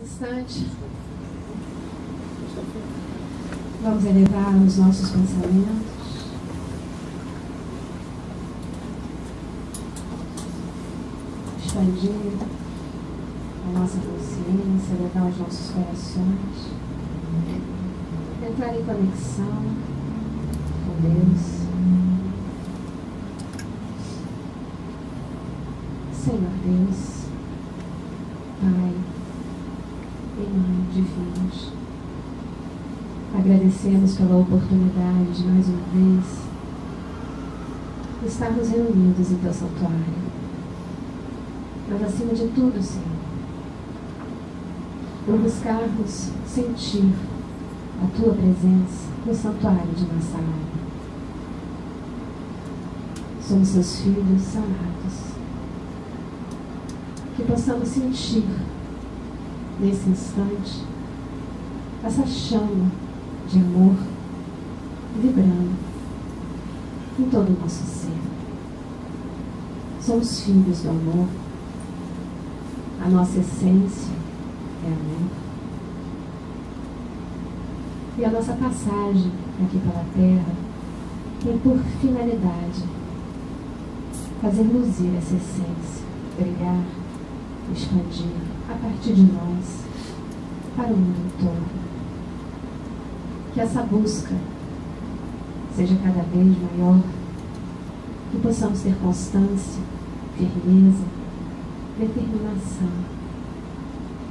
instante, vamos elevar os nossos pensamentos, expandir a nossa consciência, elevar os nossos corações, entrar em conexão com Deus. Senhor Deus, Pai e Mãe divinos, agradecemos pela oportunidade de mais uma vez estarmos reunidos em Teu santuário. Mas acima de tudo, Senhor, por buscarmos sentir a Tua presença no santuário de nossa alma. Somos Seus filhos amados. Que possamos sentir nesse instante essa chama de amor vibrando em todo o nosso ser. Somos filhos do amor. A nossa essência é amor. E a nossa passagem aqui pela Terra tem por finalidade fazer luzir essa essência, brilhar, expandir a partir de nós para o mundo todo. Que essa busca seja cada vez maior, que possamos ter constância, firmeza, determinação,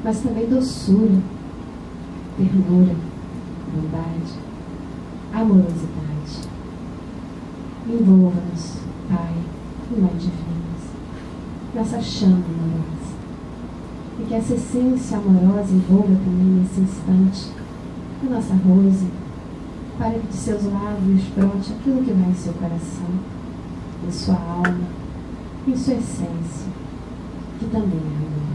mas também doçura, ternura, bondade, amorosidade. Envolva-nos, Pai e Mãe divinas, nessa chama amorosa. E que essa essência amorosa envolva também nesse instante a nossa Rose, para que de seus lábios brote aquilo que vai em seu coração, em sua alma, em sua essência, que também é amor.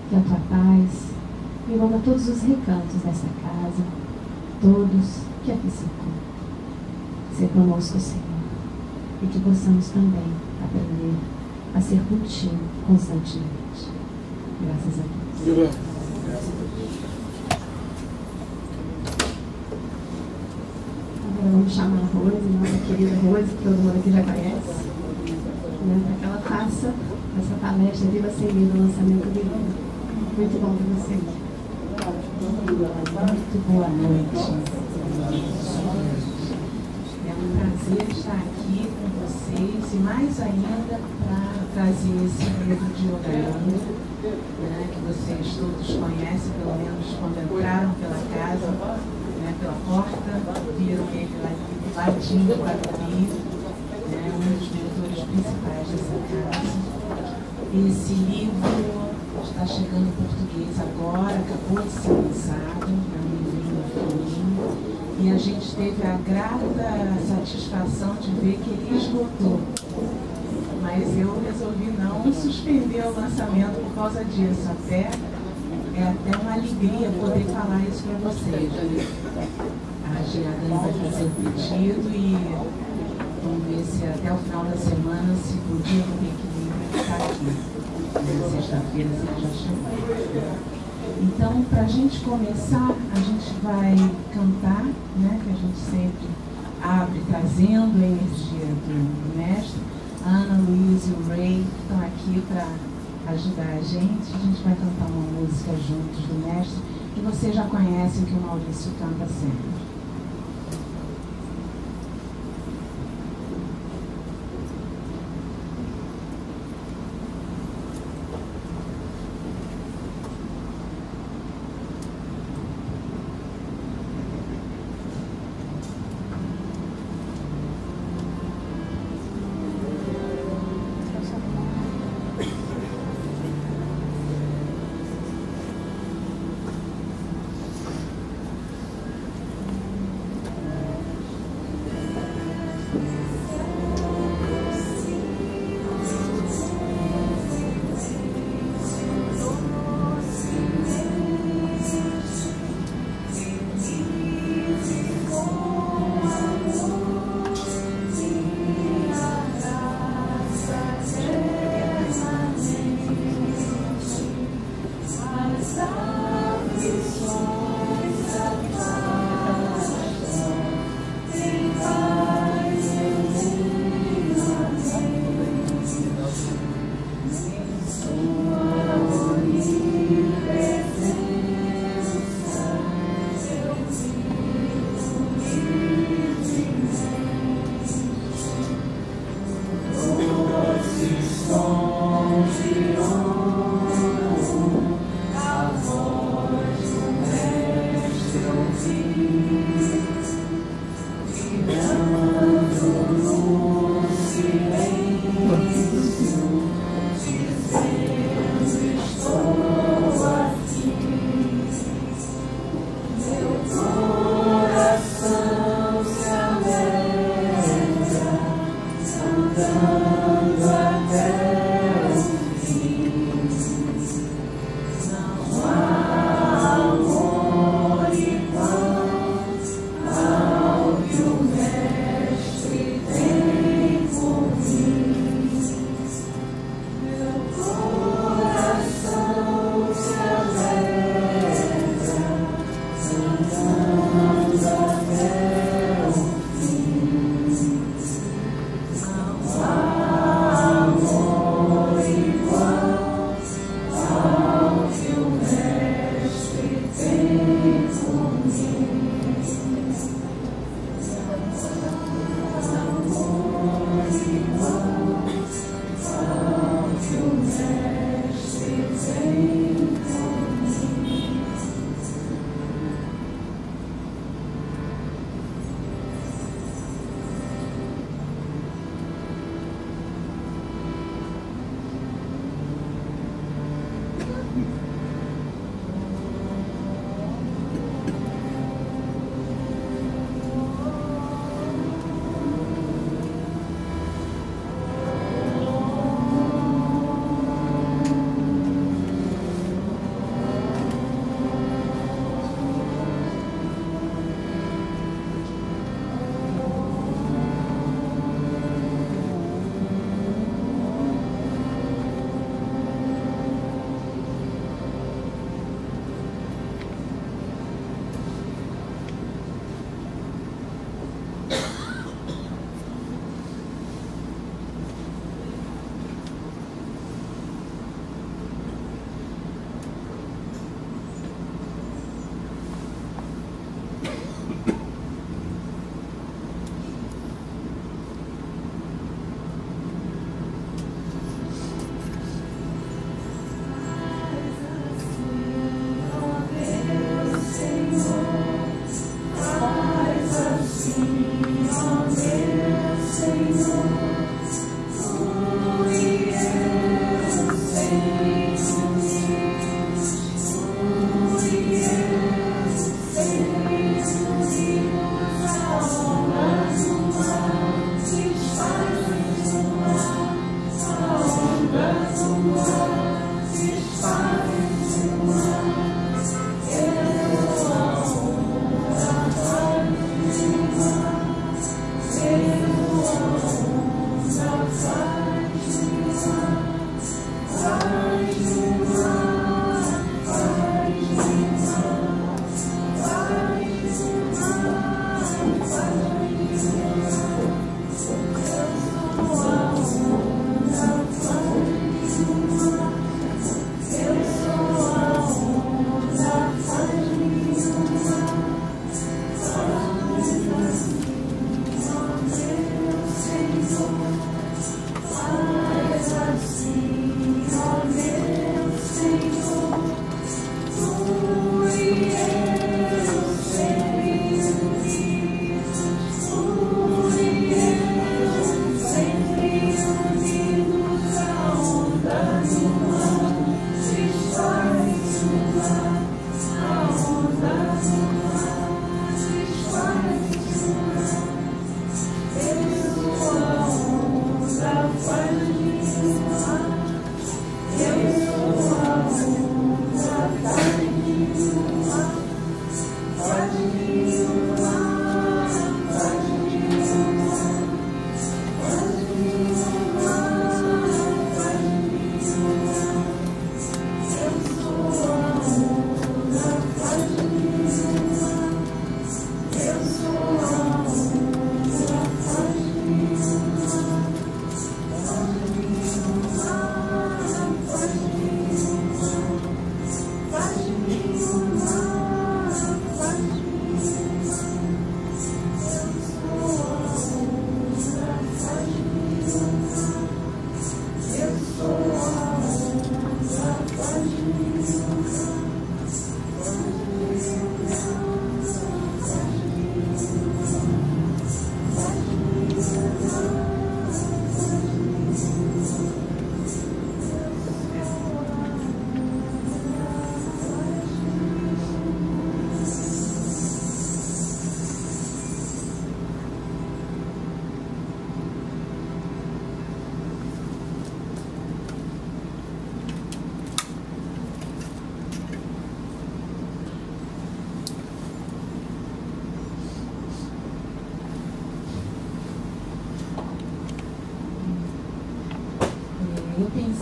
Que a Tua paz envolva todos os recantos dessa casa, todos que aqui se encontram. Ser conosco, Senhor, e que possamos também aprender a ser contigo constantemente. Graças a Deus. Agora vamos chamar a Rose, nossa querida Rose, que todo mundo aqui já conhece, né, para que ela faça essa palestra Viva Sem Medo, lançamento do livro. Muito bom para você. Muito boa noite. É um prazer estar aqui com vocês e mais ainda para trazer esse livro de Yogananda, né, que vocês todos conhecem, pelo menos quando entraram pela casa, né, pela porta, viram ele lá latindo para abrir, né, um dos mentores principais dessa casa. Esse livro está chegando em português agora, acabou de ser lançado, é um livrinho fininho, e a gente teve a grata satisfação de ver que ele esgotou. Mas eu resolvi não suspender o lançamento por causa disso. É até uma alegria poder falar isso para vocês. A Giadane vai fazer o pedido e vamos ver se até o final da semana, se por dia do equilíbrio, está aqui. Na sexta-feira ele já chegou. Então, para a gente começar, a gente vai cantar, né, que a gente sempre abre trazendo a energia do mestre. A Ana, Luiz e o Ray estão aqui para ajudar a gente. A gente vai cantar uma música juntos do mestre, que vocês já conhecem, que o Maurício canta sempre. Amor.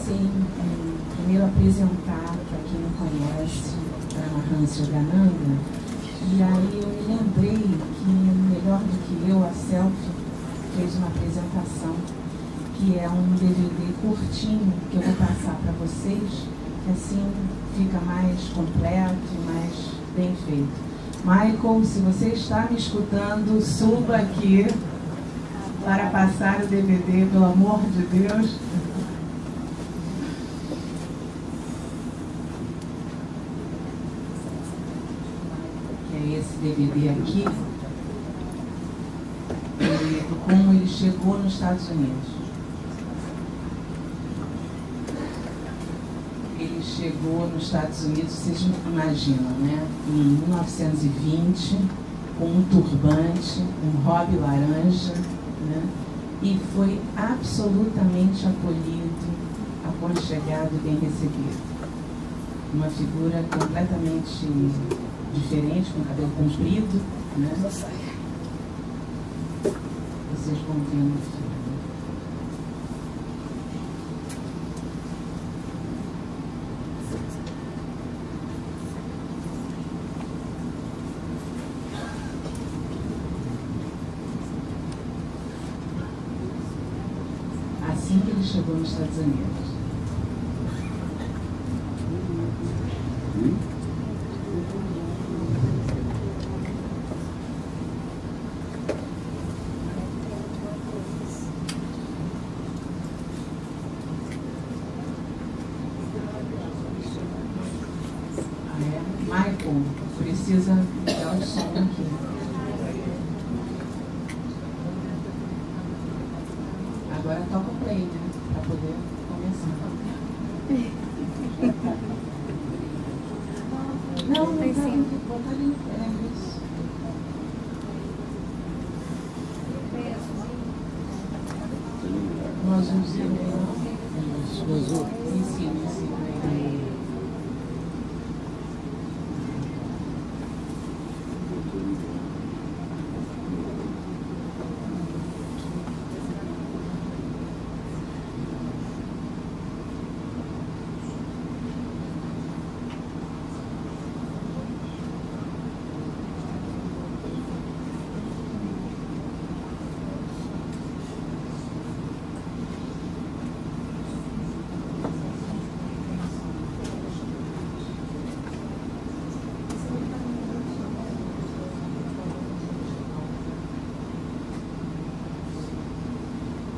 pensei em primeiro apresentar para quem não conhece Paramahansa Yogananda, e aí eu me lembrei que melhor do que eu, a Selfie fez uma apresentação, que é um DVD curtinho que eu vou passar para vocês, que assim fica mais completo e mais bem feito. Michael, se você está me escutando, suba aqui para passar o DVD, pelo amor de Deus. Que é esse DVD aqui, como ele chegou nos Estados Unidos. Ele chegou nos Estados Unidos, vocês imaginam, né? Em 1920, com um turbante, um robe laranja, né? E foi absolutamente acolhido, aconchegado e bem recebido. Uma figura completamente diferente, com cabelo comprido, né? Vocês vão ver no filme. Assim que ele chegou nos Estados Unidos. Michael, precisa dar o som aqui. Agora toca o play, né? Para poder começar. Não, não tem sim. Botar ali. É isso. No azulzinho. Isso, no azul. Em cima.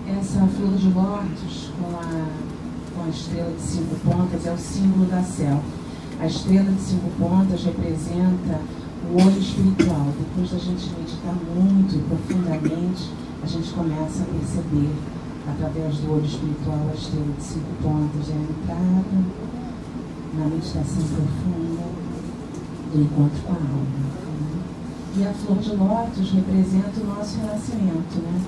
Essa flor de lótus com a estrela de 5 pontas é o símbolo da selva. A estrela de 5 pontas representa o olho espiritual. Depois da gente meditar muito e profundamente, a gente começa a perceber, através do olho espiritual, a estrela de 5 pontas é a entrada na meditação profunda do encontro com a alma. E a flor de lótus representa o nosso renascimento, né?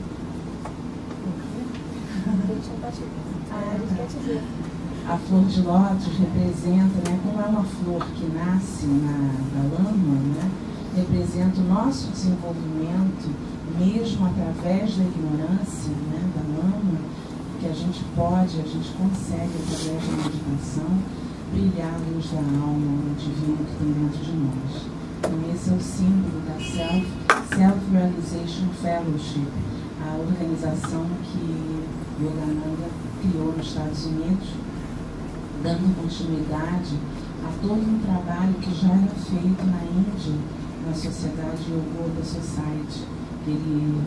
A flor de lótus representa, né, como é uma flor que nasce da lama, né, representa o nosso desenvolvimento, mesmo através da ignorância, né, da lama, que a gente consegue, através da meditação, brilhar a luz da alma, o divino que tem dentro de nós. Então esse é o símbolo da Self-Realization Fellowship, a organização que Yogananda criou nos Estados Unidos, dando continuidade a todo um trabalho que já era feito na Índia, na Sociedade Yoga Society, que ele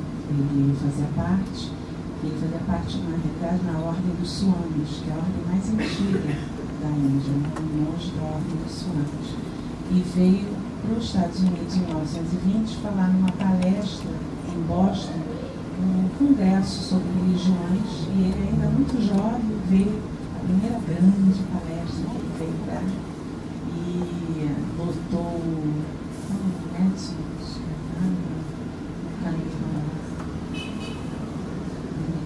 fazia parte, na realidade, na Ordem dos Swamis, que é a ordem mais antiga da Índia, um monge da Ordem dos Swamis. E veio para os Estados Unidos em 1920 falar numa palestra em Boston, um congresso sobre religiões, e ele ainda muito jovem veio a primeira grande palestra que ele veio dar e botou Edson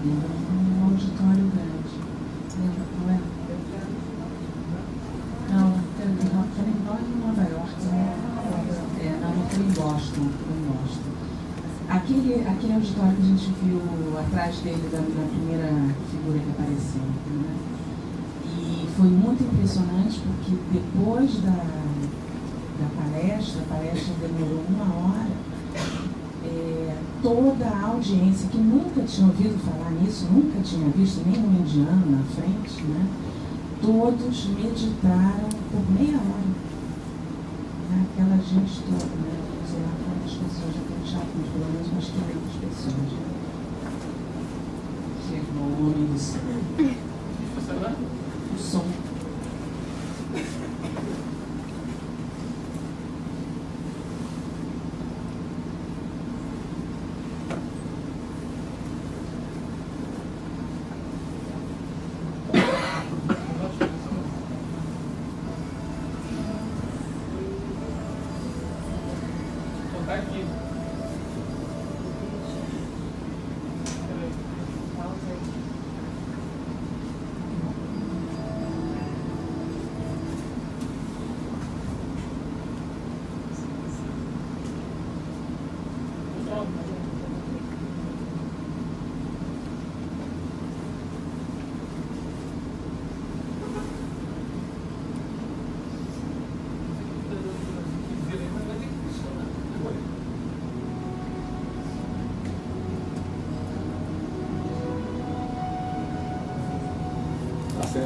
um auditório grande. Lembra qual é? Não, foi em Nova York, né? Não, foi em Boston. Aquele auditório que a gente viu atrás dele, na primeira figura que apareceu, né? foi muito impressionante, porque depois da palestra, a palestra demorou 1 hora, toda a audiência que nunca tinha ouvido falar nisso, nunca tinha visto nenhum indiano na frente, né? Todos meditaram por meia hora. Aquela gente toda, né? Não sei lá quantas pessoas já foram chato, mas pelo menos umas 500 pessoas. Chegou o homem do som. O som.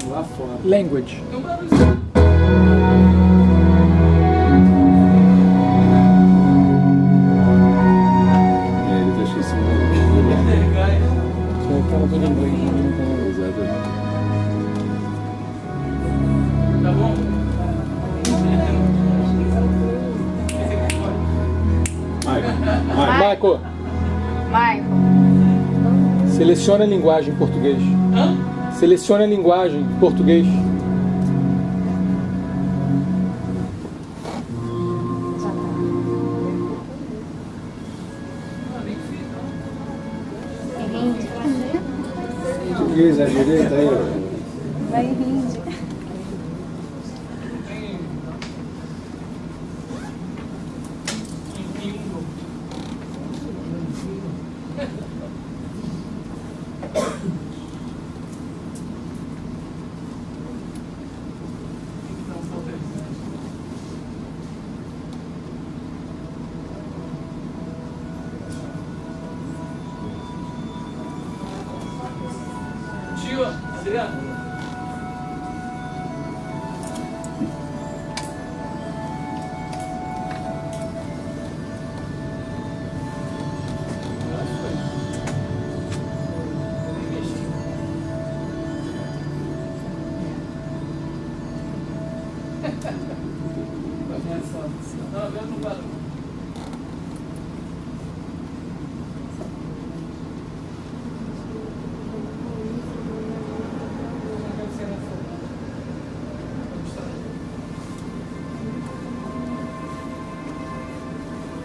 Lá fora. Language. Ele tá esquecendo. Você fala tudo em inglês, né? Exatamente. Tá bom? Michael. Selecione a linguagem em português. Selecione a linguagem em português. Português, a direita aí. Vai em hindi. Adriano.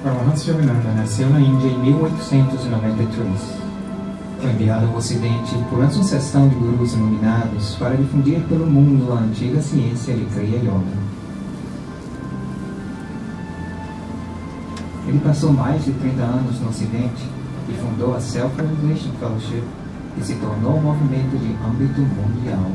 Paramahansa Yogananda nasceu na Índia em 1893. Foi enviado ao Ocidente por uma sucessão de gurus iluminados para difundir pelo mundo a antiga ciência de Kriya Yoga. Ele passou mais de 30 anos no Ocidente e fundou a Self-Realization Fellowship, que se tornou um movimento de âmbito mundial.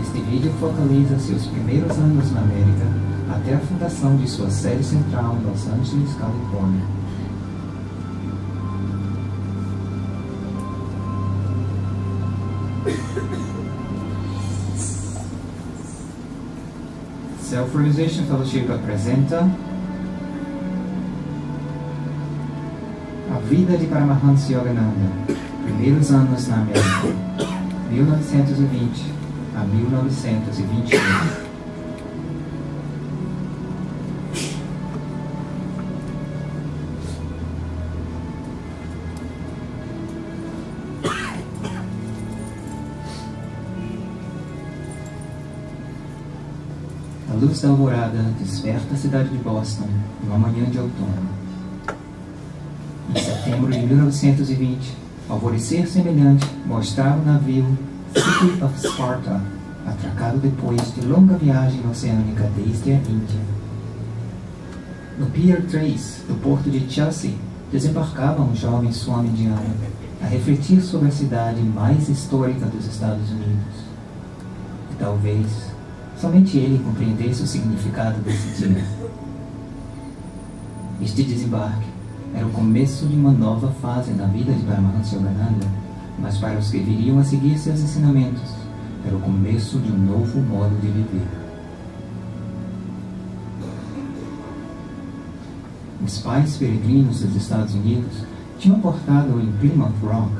Este vídeo focaliza seus primeiros anos na América até a fundação de sua sede central em Los Angeles, Califórnia. Self-Realization Fellowship apresenta a vida de Paramahansa Yogananda, primeiros anos na América, 1920 a 1921. A luz da alvorada desperta a cidade de Boston numa manhã de outono. Em setembro de 1920, alvorecer semelhante mostrava o navio City of Sparta, atracado depois de longa viagem oceânica desde a Índia. No Pier 3 do porto de Chelsea, desembarcava um jovem Swami indiano a refletir sobre a cidade mais histórica dos Estados Unidos. E talvez somente ele compreendesse o significado desse dia. Este desembarque era o começo de uma nova fase na vida de Paramahansa Yogananda, mas para os que viriam a seguir seus ensinamentos, era o começo de um novo modo de viver. Os pais peregrinos dos Estados Unidos tinham portado em Plymouth Rock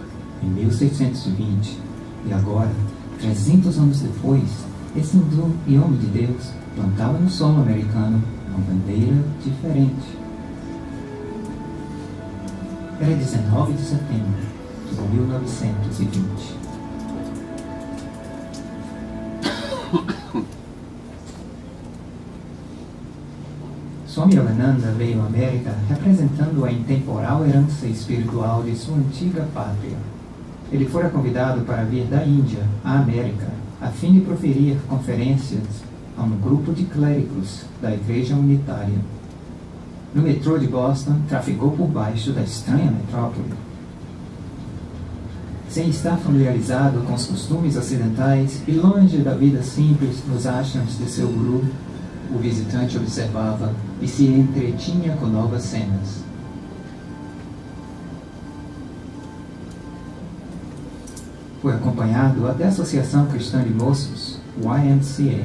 em 1620, e agora, 300 anos depois, esse hindu e homem de Deus plantava no solo americano uma bandeira diferente. Era 19 de setembro de 1920. Swami Yogananda veio à América representando a intemporal herança espiritual de sua antiga pátria. Ele fora convidado para vir da Índia à América a fim de proferir conferências a um grupo de clérigos da Igreja Unitária. No metrô de Boston, trafegou por baixo da estranha metrópole. Sem estar familiarizado com os costumes ocidentais e longe da vida simples nos ashrams de seu guru, o visitante observava e se entretinha com novas cenas. Foi acompanhado até a Associação Cristã de Moços, YMCA,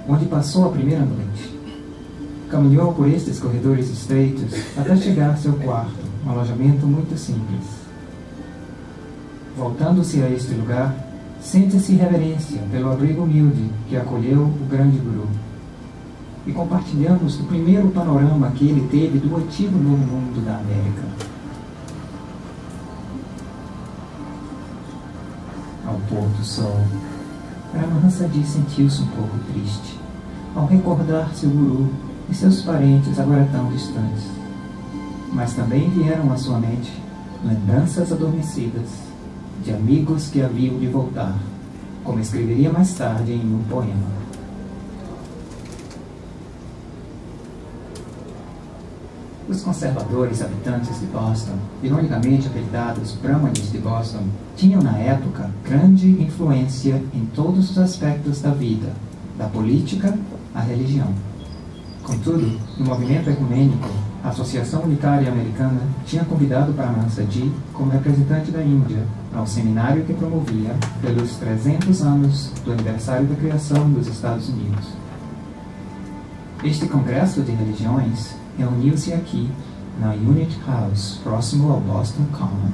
onde passou a primeira noite. Caminhou por estes corredores estreitos até chegar ao seu quarto, um alojamento muito simples. Voltando-se a este lugar, sente-se reverência pelo abrigo humilde que acolheu o grande guru. E compartilhamos o primeiro panorama que ele teve do antigo novo mundo da América. Ao pôr do sol, Paramahansa sentiu-se um pouco triste ao recordar seu guru e seus parentes agora tão distantes. Mas também vieram à sua mente lembranças adormecidas de amigos que haviam de voltar, como escreveria mais tarde em um poema. Os conservadores habitantes de Boston, ironicamente apelidados Brahmanes de Boston, tinham na época grande influência em todos os aspectos da vida, da política à religião. Contudo, no movimento ecumênico, a Associação Unitária Americana tinha convidado Paramahansa como representante da Índia ao seminário que promovia pelos 300 anos do aniversário da criação dos Estados Unidos. Este congresso de religiões reuniu-se aqui, na Unit House, próximo ao Boston Common.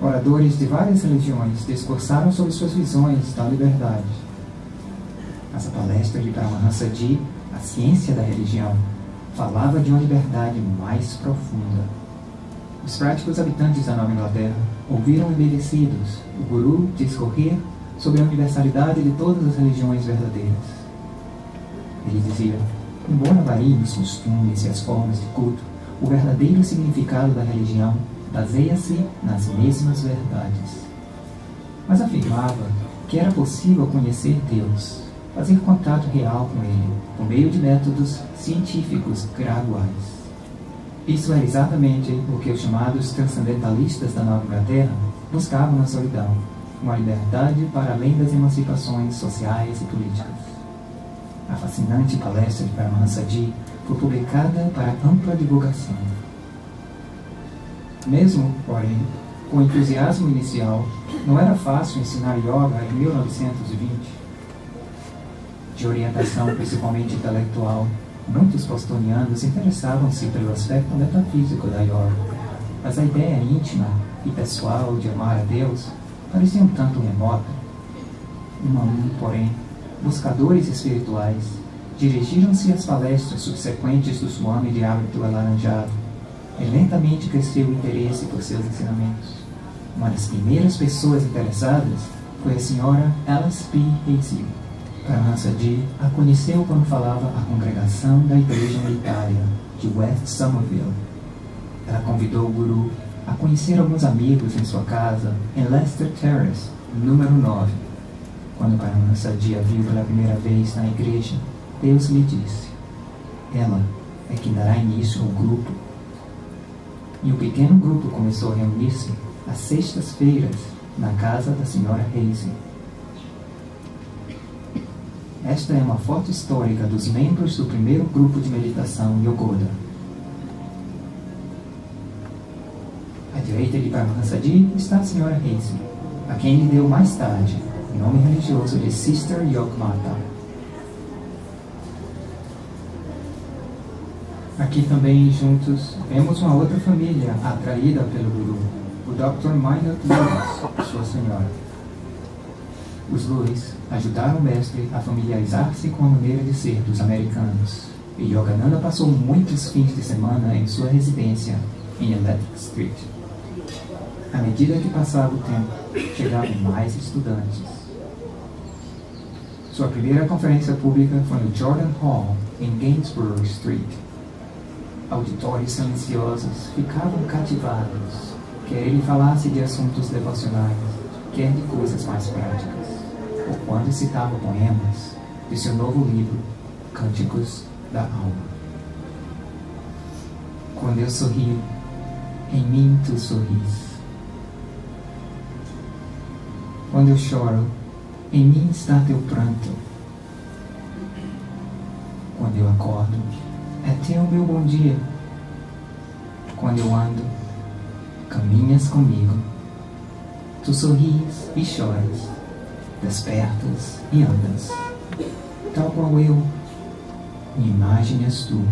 Oradores de várias religiões discursaram sobre suas visões da liberdade. Mas a palestra de Paramahansa A Ciência da Religião, falava de uma liberdade mais profunda. Os práticos habitantes da Nova Inglaterra ouviram embevecidos o guru discorrer sobre a universalidade de todas as religiões verdadeiras. Ele dizia: embora variem os costumes e as formas de culto, o verdadeiro significado da religião baseia-se nas mesmas verdades. Mas afirmava que era possível conhecer Deus, fazer contato real com Ele, por meio de métodos científicos graduais. Isso era exatamente o que os chamados transcendentalistas da Nova Inglaterra buscavam na solidão, uma liberdade para além das emancipações sociais e políticas. A fascinante palestra de Paramahansa foi publicada para ampla divulgação. Mesmo, porém, com o entusiasmo inicial, não era fácil ensinar yoga em 1920. De orientação principalmente intelectual, muitos bostonianos interessavam-se pelo aspecto metafísico da yoga, mas a ideia íntima e pessoal de amar a Deus parecia um tanto remota. Um a um, porém, buscadores espirituais dirigiram-se às palestras subsequentes do Swami de hábito alaranjado, e lentamente cresceu o interesse por seus ensinamentos. Uma das primeiras pessoas interessadas foi a senhora Alice P. Hazel. Paramahansa a conheceu quando falava à congregação da Igreja Unitária de West Somerville. Ela convidou o guru a conhecer alguns amigos em sua casa em Leicester Terrace, número 9. Quando Paramahansa a viu pela primeira vez na igreja, Deus lhe disse: ela é quem dará início ao grupo. e um pequeno grupo começou a reunir-se às sextas-feiras na casa da Sra. Hazy. Esta é uma foto histórica dos membros do primeiro grupo de meditação Yogoda. À direita de Paramahansaji está a Sra. Hazy, a quem ele deu mais tarde o nome religioso de Sister Yogmata. Aqui também juntos vemos uma outra família atraída pelo Guru, o Dr. Minot Lewis, sua senhora. Os Lewis ajudaram o mestre a familiarizar-se com a maneira de ser dos americanos, e Yogananda passou muitos fins de semana em sua residência em Electric Street. À medida que passava o tempo, chegavam mais estudantes. Sua primeira conferência pública foi no Jordan Hall, em Gainsborough Street. Auditórios silenciosos ficavam cativados, quer ele falasse de assuntos devocionais, quer de coisas mais práticas, ou quando citava poemas de seu novo livro, Cânticos da Alma. Quando eu sorrio, em mim tu sorris. Quando eu choro, em mim está teu pranto. Quando eu acordo, é teu meu bom dia. Quando eu ando, caminhas comigo. Tu sorris e choras, despertas e andas. Tal qual eu, minha imagem és tu.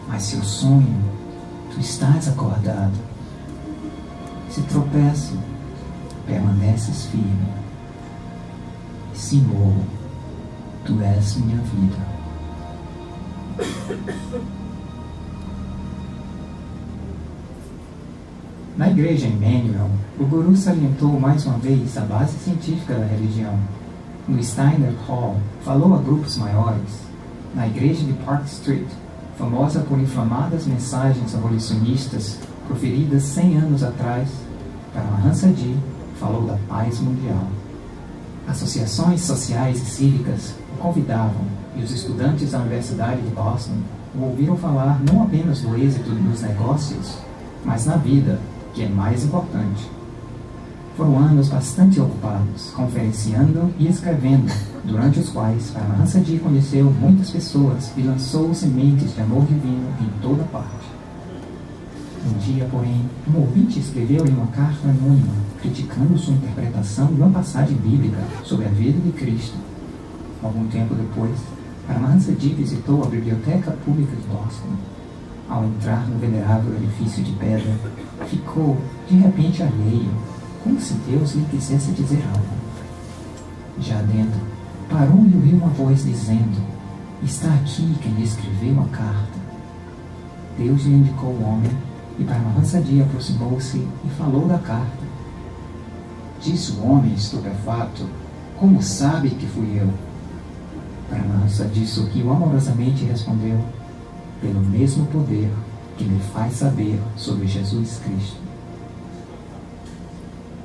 Mas se eu sonho, tu estás acordado. Se tropeço, permaneces firme. E se morro, tu és minha vida. Na igreja em Emmanuel, o Guru salientou mais uma vez a base científica da religião. No Steiner Hall, falou a grupos maiores. Na igreja de Park Street, famosa por inflamadas mensagens abolicionistas proferidas 100 anos atrás, Paramahansaji falou da paz mundial. Associações sociais e cívicas o convidavam, e os estudantes da Universidade de Boston o ouviram falar não apenas do êxito nos negócios, mas na vida, que é mais importante. Foram anos bastante ocupados, conferenciando e escrevendo, durante os quais Paramahansaji conheceu muitas pessoas e lançou sementes de amor divino em toda parte. Um dia, porém, um ouvinte escreveu-lhe uma carta anônima, criticando sua interpretação de uma passagem bíblica sobre a vida de Cristo. Algum tempo depois, Paramahansaji visitou a Biblioteca Pública de Boston. Ao entrar no venerável edifício de pedra, ficou, de repente, alheio, como se Deus lhe quisesse dizer algo. Já dentro, parou e ouviu uma voz dizendo: "Está aqui quem lhe escreveu a carta." Deus lhe indicou o homem, e Paramahansaji aproximou-se e falou da carta. Disse o homem estupefato: "Como sabe que fui eu?" Paramahansaji sorriu amorosamente e respondeu: "Pelo mesmo poder que me faz saber sobre Jesus Cristo."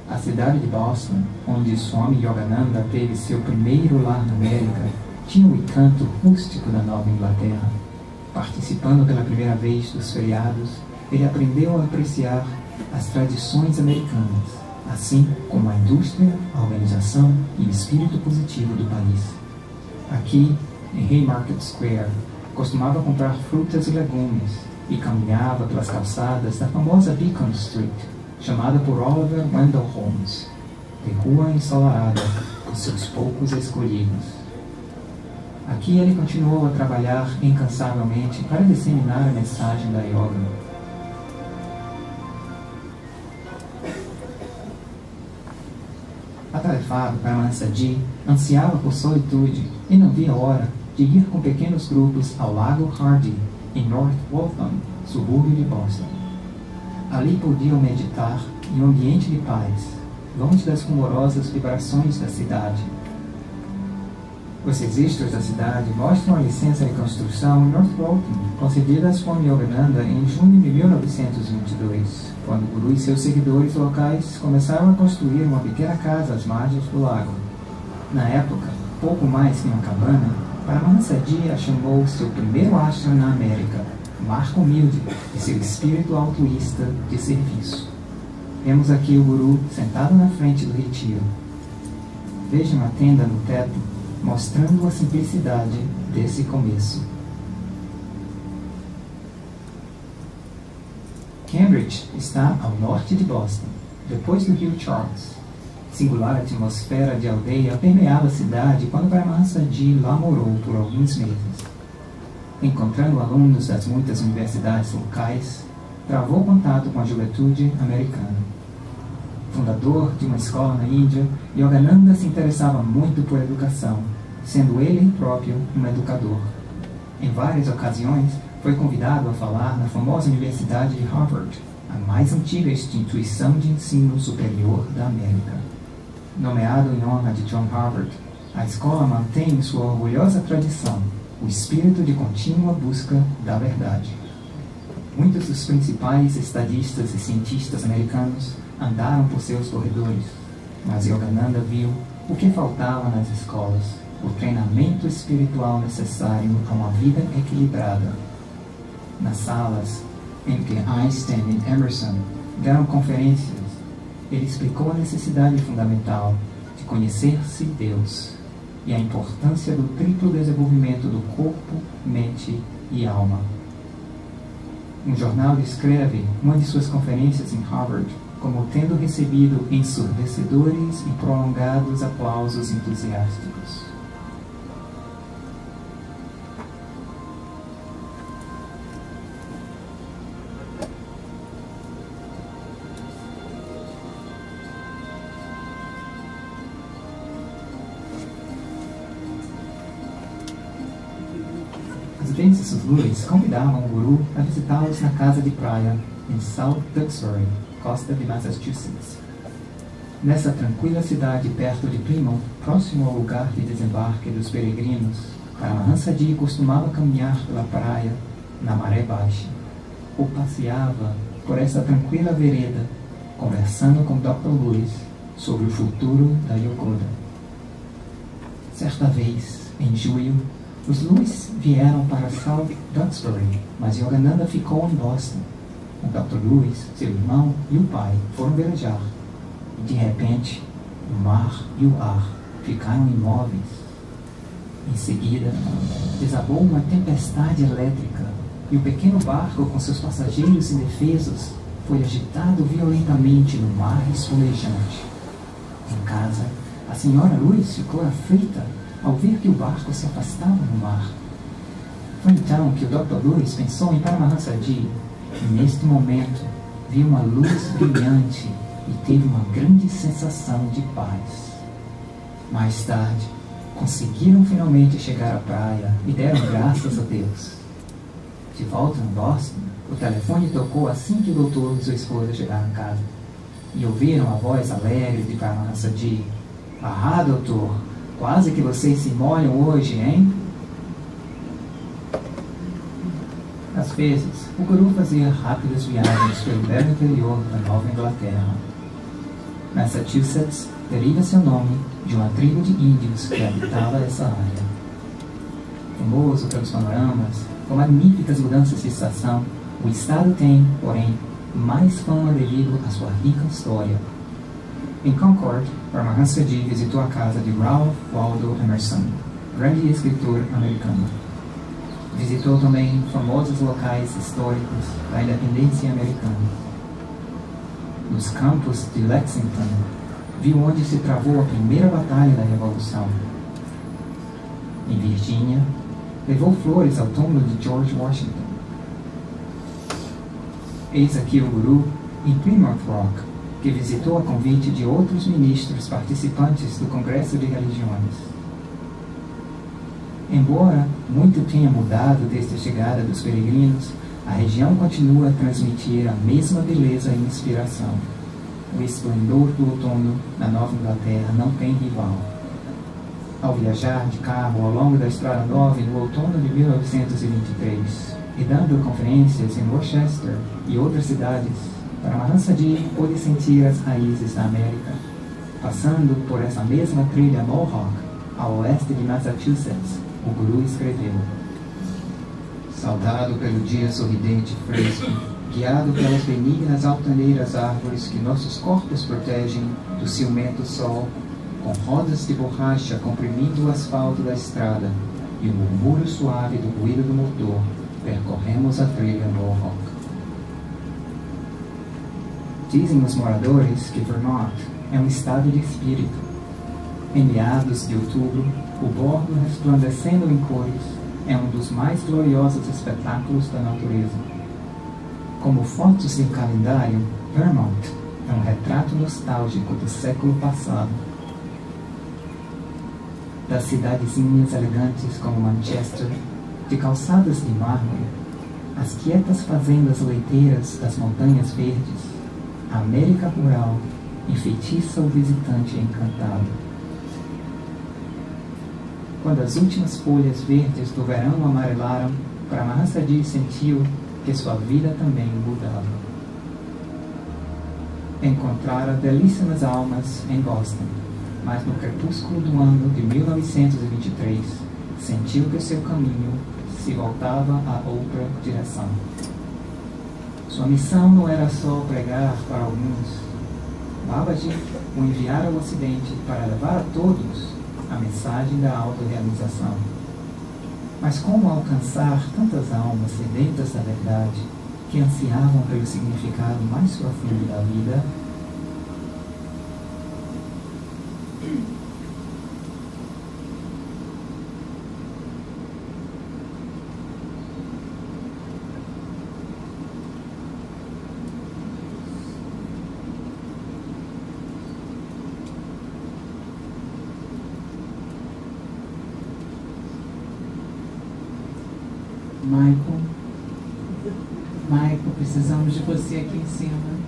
A cidade de Boston, onde Swami Yogananda teve seu primeiro lar na América, tinha o encanto rústico da Nova Inglaterra. Participando pela primeira vez dos feriados, ele aprendeu a apreciar as tradições americanas, assim como a indústria, a organização e o espírito positivo do país. Aqui, em Haymarket Square, costumava comprar frutas e legumes e caminhava pelas calçadas da famosa Beacon Street, chamada por Oliver Wendell Holmes, de rua ensolarada por seus poucos escolhidos. Aqui ele continuou a trabalhar incansavelmente para disseminar a mensagem da yoga. Atarefado, Paramahansaji ansiava por solitude e não via hora de ir com pequenos grupos ao Lago Hardy, em North Waltham, subúrbio de Boston. Ali podiam meditar em um ambiente de paz, longe das rumorosas vibrações da cidade. Os registros da cidade mostram a licença de construção em North Waltham, concedida a Swami Yogananda em junho de 1922, quando o Guru e seus seguidores locais começaram a construir uma pequena casa às margens do lago. Na época, pouco mais que uma cabana, Paramahansaji chamou seu primeiro ashram na América, marca humilde de seu espírito altruísta de serviço. Vemos aqui o guru sentado na frente do retiro. Vejam a tenda no teto, mostrando a simplicidade desse começo. Cambridge está ao norte de Boston, depois do rio Charles. Singular atmosfera de aldeia permeava a cidade quando Paramahansaji lá morou por alguns meses. Encontrando alunos das muitas universidades locais, travou contato com a juventude americana. Fundador de uma escola na Índia, Yogananda se interessava muito por educação, sendo ele próprio um educador. Em várias ocasiões, foi convidado a falar na famosa Universidade de Harvard, a mais antiga instituição de ensino superior da América. Nomeado em honra de John Harvard, a escola mantém sua orgulhosa tradição, o espírito de contínua busca da verdade. Muitos dos principais estadistas e cientistas americanos andaram por seus corredores, mas Yogananda viu o que faltava nas escolas, o treinamento espiritual necessário a uma vida equilibrada. Nas salas em que Einstein e Emerson deram conferências, ele explicou a necessidade fundamental de conhecer-se Deus e a importância do triplo desenvolvimento do corpo, mente e alma. Um jornal descreve uma de suas conferências em Harvard como tendo recebido ensurdecedores e prolongados aplausos entusiásticos. Às vezes, os gurus convidavam o guru a visitá-los na casa de praia em South Duxbury, costa de Massachusetts. Nessa tranquila cidade perto de Plymouth, próximo ao lugar de desembarque dos peregrinos, Paramahansaji costumava caminhar pela praia na maré baixa, ou passeava por essa tranquila vereda, conversando com Dr. Lewis sobre o futuro da Yogoda. Certa vez, em julho, os Lewis vieram para South Duxbury, mas Yogananda ficou em Boston. O Dr. Lewis, seu irmão e o pai foram velejar. E de repente, o mar e o ar ficaram imóveis. Em seguida, desabou uma tempestade elétrica e o pequeno barco com seus passageiros indefesos foi agitado violentamente no mar espumejante. Em casa, a senhora Lewis ficou aflita ao ver que o barco se afastava no mar. Foi então que o Dr. Lewis pensou em Paramahansaji e, neste momento, viu uma luz brilhante e teve uma grande sensação de paz. Mais tarde, conseguiram finalmente chegar à praia e deram graças a Deus. De volta em Boston, o telefone tocou assim que o doutor e sua esposa chegaram em casa e ouviram a voz alegre de Paramahansaji. Ah, doutor, quase que vocês se molham hoje, hein? Às vezes, o guru fazia rápidas viagens pelo belo interior da Nova Inglaterra. Massachusetts deriva seu nome de uma tribo de índios que habitava essa área. Famoso pelos panoramas, com magníficas mudanças de estação, o estado tem, porém, mais fama devido à sua rica história. Em Concord, Paramahansaji visitou a casa de Ralph Waldo Emerson, grande escritor americano. Visitou também famosos locais históricos da independência americana. Nos campos de Lexington, viu onde se travou a primeira batalha da Revolução. Em Virgínia, levou flores ao túmulo de George Washington. Eis aqui o guru em Plymouth Rock, que visitou a convite de outros ministros participantes do Congresso de Religiões. Embora muito tenha mudado desde a chegada dos peregrinos, a região continua a transmitir a mesma beleza e inspiração. O esplendor do outono na Nova Inglaterra não tem rival. Ao viajar de carro ao longo da Estrada Nova no outono de 1923 e dando conferências em Worcester e outras cidades, Paramahansaji pôde sentir as raízes da América, passando por essa mesma trilha Mohawk, ao oeste de Massachusetts. O guru escreveu: saudado pelo dia sorridente e fresco, guiado pelas benignas altaneiras árvores que nossos corpos protegem do ciumento sol, com rodas de borracha comprimindo o asfalto da estrada e o murmúrio suave do ruído do motor, percorremos a trilha Norfolk. Dizem os moradores que Vermont é um estado de espírito. Em meados de outubro, o bordo resplandecendo em cores é um dos mais gloriosos espetáculos da natureza. Como fotos de um calendário, Vermont é um retrato nostálgico do século passado. Das cidadezinhas elegantes como Manchester, de calçadas de mármore, as quietas fazendas leiteiras das montanhas verdes, a América rural enfeitiça o visitante encantado. Quando as últimas folhas verdes do verão amarelaram, Brahmasadi sentiu que sua vida também mudava. Encontrara belíssimas almas em Boston, mas no crepúsculo do ano de 1923, sentiu que seu caminho se voltava a outra direção. Sua missão não era só pregar para alguns. Babaji o enviara ao Ocidente para levar a todos a mensagem da autorrealização. Mas como alcançar tantas almas sedentas da verdade, que ansiavam pelo significado mais profundo da vida? Michael, precisamos de você aqui em cima.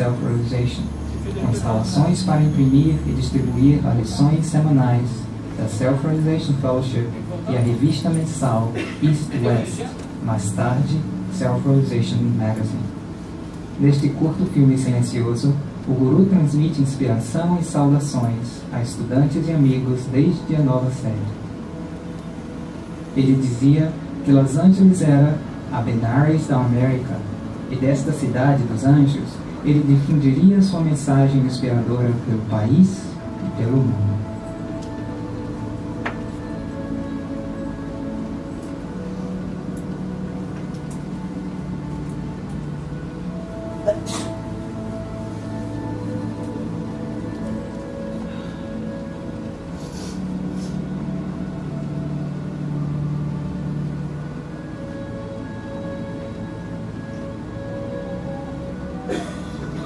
Self-Realization, com instalações para imprimir e distribuir as lições semanais da Self-Realization Fellowship e a revista mensal East-West, mais tarde Self-Realization Magazine. Neste curto filme silencioso, o Guru transmite inspiração e saudações a estudantes e amigos desde a nova série. Ele dizia que Los Angeles era a Benares da América, e desta cidade dos anjos ele difundiria sua mensagem inspiradora pelo país e pelo mundo.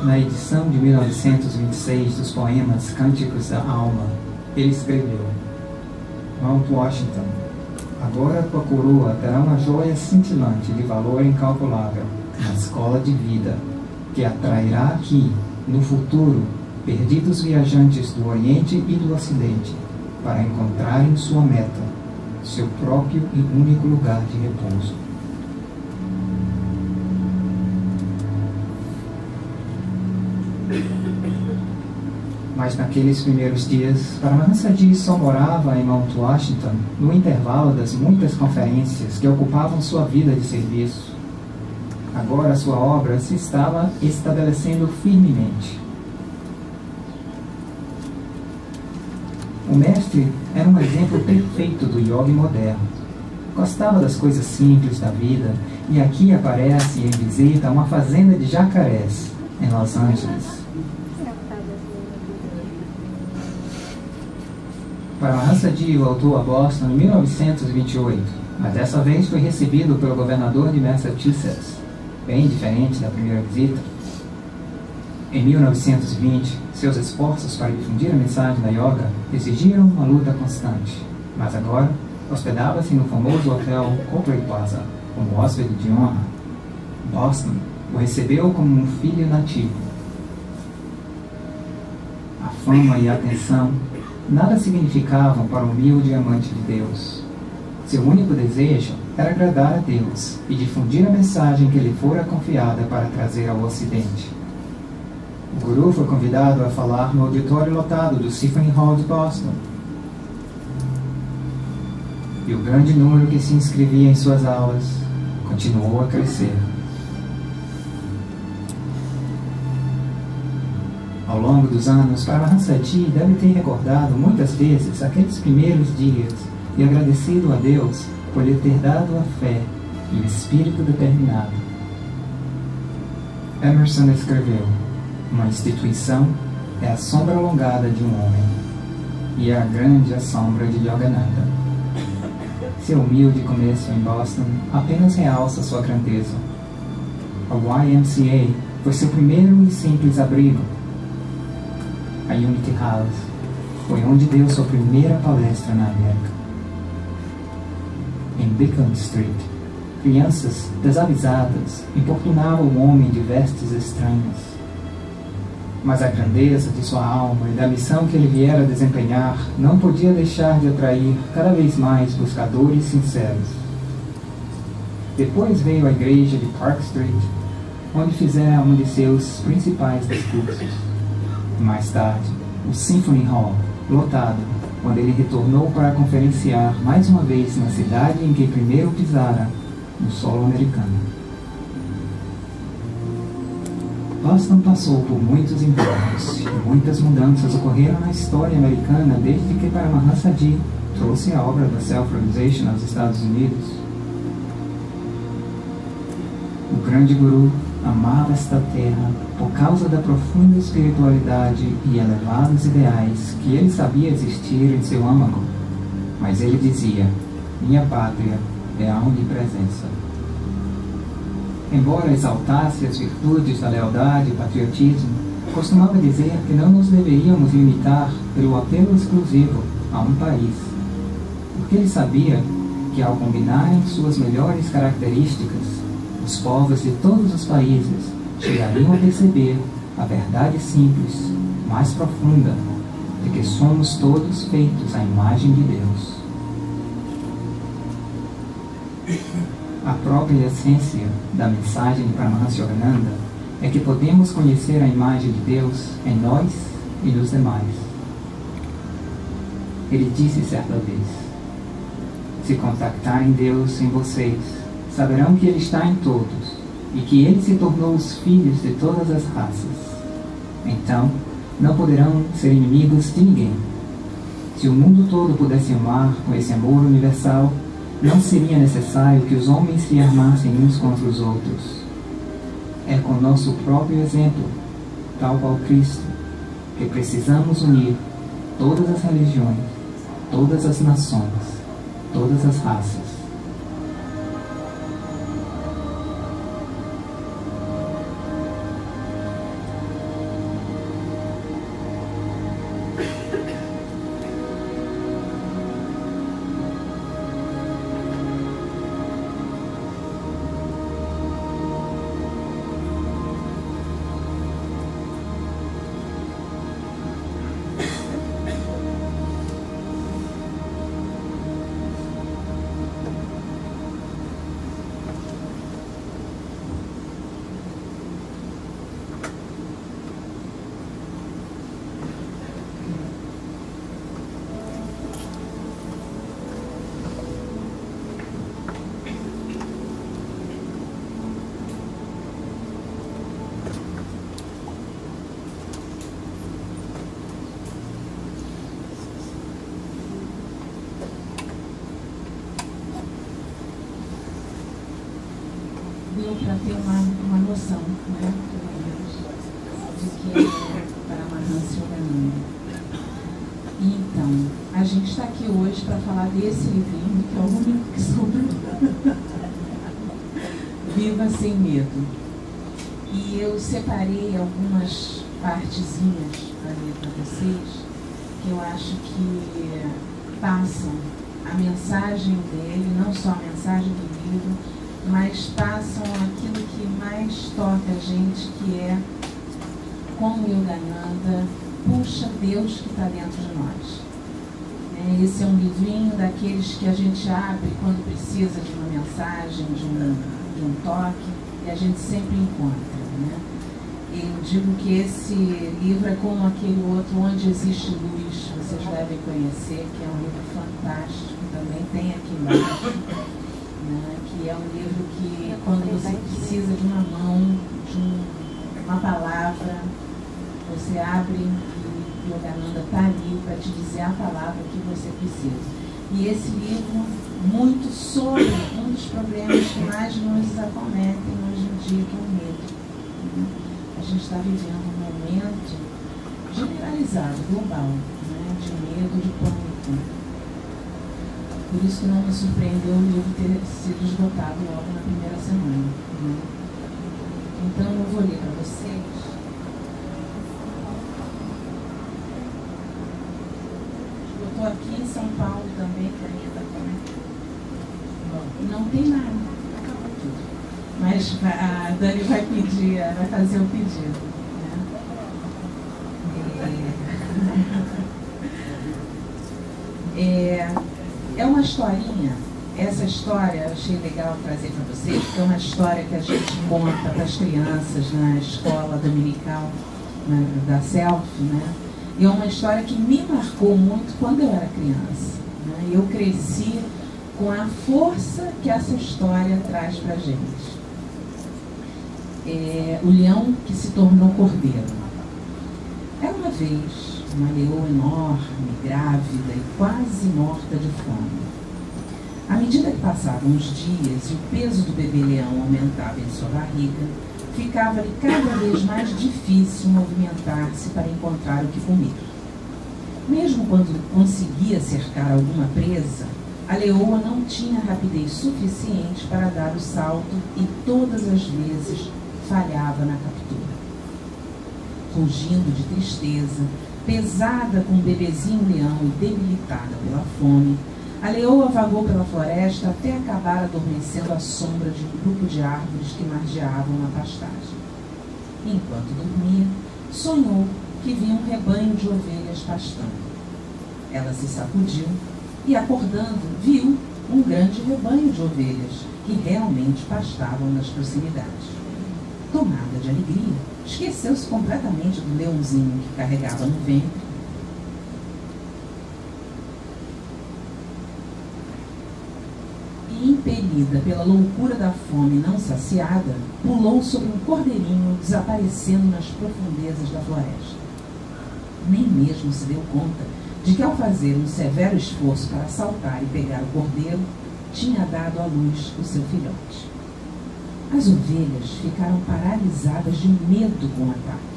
Na edição de 1926 dos poemas Cânticos da Alma, ele escreveu: Mount Washington, agora tua coroa terá uma joia cintilante de valor incalculável, uma escola de vida, que atrairá aqui, no futuro, perdidos viajantes do Oriente e do Ocidente, para encontrarem sua meta, seu próprio e único lugar de repouso. Mas naqueles primeiros dias, Paramahansaji só morava em Mount Washington no intervalo das muitas conferências que ocupavam sua vida de serviço. Agora sua obra se estava estabelecendo firmemente. O mestre era um exemplo perfeito do yogi moderno. Gostava das coisas simples da vida e aqui aparece em visita a uma fazenda de jacarés, em Los Angeles. Paramahansaji voltou a Boston em 1928, mas dessa vez foi recebido pelo governador de Massachusetts, bem diferente da primeira visita. Em 1920, seus esforços para difundir a mensagem da yoga exigiram uma luta constante, mas agora hospedava-se no famoso hotel Copley Plaza, como hóspede de honra. Boston o recebeu como um filho nativo. A fama e a atenção nada significavam para o humilde amante de Deus. Seu único desejo era agradar a Deus e difundir a mensagem que lhe fora confiada para trazer ao Ocidente. O Guru foi convidado a falar no auditório lotado do Symphony Hall de Boston. E o grande número que se inscrevia em suas aulas continuou a crescer. Ao longo dos anos, Paramahansaji deve ter recordado muitas vezes aqueles primeiros dias e agradecido a Deus por lhe ter dado a fé e o espírito determinado. Emerson escreveu: uma instituição é a sombra alongada de um homem, e é a grande a sombra de Yogananda. Seu humilde começo em Boston apenas realça sua grandeza. A YMCA foi seu primeiro e simples abrigo. A Unity House foi onde deu sua primeira palestra na América. Em Beacon Street, crianças desavisadas importunavam o homem de vestes estranhas. Mas a grandeza de sua alma e da missão que ele viera desempenhar não podia deixar de atrair cada vez mais buscadores sinceros. Depois veio a igreja de Park Street, onde fizera um de seus principais discursos. Mais tarde, o Symphony Hall, lotado, quando ele retornou para conferenciar mais uma vez na cidade em que primeiro pisara, no solo americano. Boston passou por muitos invernos e muitas mudanças ocorreram na história americana desde que Paramahansaji trouxe a obra da Self-Realization aos Estados Unidos. O grande Guru amava esta terra por causa da profunda espiritualidade e elevados ideais que ele sabia existir em seu âmago. Mas ele dizia: minha pátria é a onipresença. Embora exaltasse as virtudes da lealdade e patriotismo, costumava dizer que não nos deveríamos limitar pelo apelo exclusivo a um país, porque ele sabia que, ao combinarem suas melhores características, os povos de todos os países chegariam a perceber a verdade simples, mais profunda, de que somos todos feitos à imagem de Deus. A própria essência da mensagem de Paramahansa Yogananda é que podemos conhecer a imagem de Deus em nós e nos demais. Ele disse certa vez: se contactarem Deus em vocês, saberão que Ele está em todos e que Ele se tornou os filhos de todas as raças. Então, não poderão ser inimigos de ninguém. Se o mundo todo pudesse amar com esse amor universal, não seria necessário que os homens se armassem uns contra os outros. É com nosso próprio exemplo, tal qual Cristo, que precisamos unir todas as religiões, todas as nações, todas as raças. Para ter uma noção, né, de que é Paramahansa Yogananda. Então, a gente está aqui hoje para falar desse livrinho, que é o único que sobrou. Viva Sem Medo. E eu separei algumas partezinhas para ler para vocês, que eu acho que passam a mensagem dele, não só a mensagem do livro, mas passam aquilo que mais toca a gente, que é como Yogananda puxa Deus que está dentro de nós. Esse é um livrinho daqueles que a gente abre quando precisa de uma mensagem, de um toque, e a gente sempre encontra, né? Eu digo que esse livro é como aquele outro, Onde Existe Luz, vocês devem conhecer, que é um livro fantástico, também tem aqui embaixo. Que é um livro que, quando você precisa de uma mão, de uma palavra, você abre e Yogananda está ali para te dizer a palavra que você precisa. E esse livro, muito sobre um dos problemas que mais nos acometem hoje em dia, que é o medo. A gente está vivendo um momento generalizado, global, de medo, de pânico. Por isso que não me surpreendeu o livro ter sido esgotado logo na primeira semana. Então eu vou ler para vocês. Esgotou aqui em São Paulo também, que ainda não tem nada, acabou tudo. Mas a Dani vai pedir, vai fazer o pedido. É uma historinha, essa história eu achei legal trazer para vocês, porque é uma história que a gente conta para as crianças na escola dominical, da Self, e é uma história que me marcou muito quando eu era criança. Eu cresci com a força que essa história traz para a gente. O leão que se tornou cordeiro. Era uma vez uma leoa enorme, grávida e quase morta de fome. À medida que passavam os dias e o peso do bebê leão aumentava em sua barriga, ficava-lhe cada vez mais difícil movimentar-se para encontrar o que comer. Mesmo quando conseguia cercar alguma presa, a leoa não tinha rapidez suficiente para dar o salto e todas as vezes falhava na captura. Rugindo de tristeza, pesada com um bebezinho leão e debilitada pela fome, a leoa vagou pela floresta até acabar adormecendo à sombra de um grupo de árvores que margeavam na pastagem. Enquanto dormia, sonhou que via um rebanho de ovelhas pastando. Ela se sacudiu e, acordando, viu um grande rebanho de ovelhas que realmente pastavam nas proximidades. Tomada de alegria, esqueceu-se completamente do leãozinho que carregava no ventre. E, impelida pela loucura da fome não saciada, pulou sobre um cordeirinho, desaparecendo nas profundezas da floresta. Nem mesmo se deu conta de que, ao fazer um severo esforço para saltar e pegar o cordeiro, tinha dado à luz o seu filhote. As ovelhas ficaram paralisadas de medo com o ataque.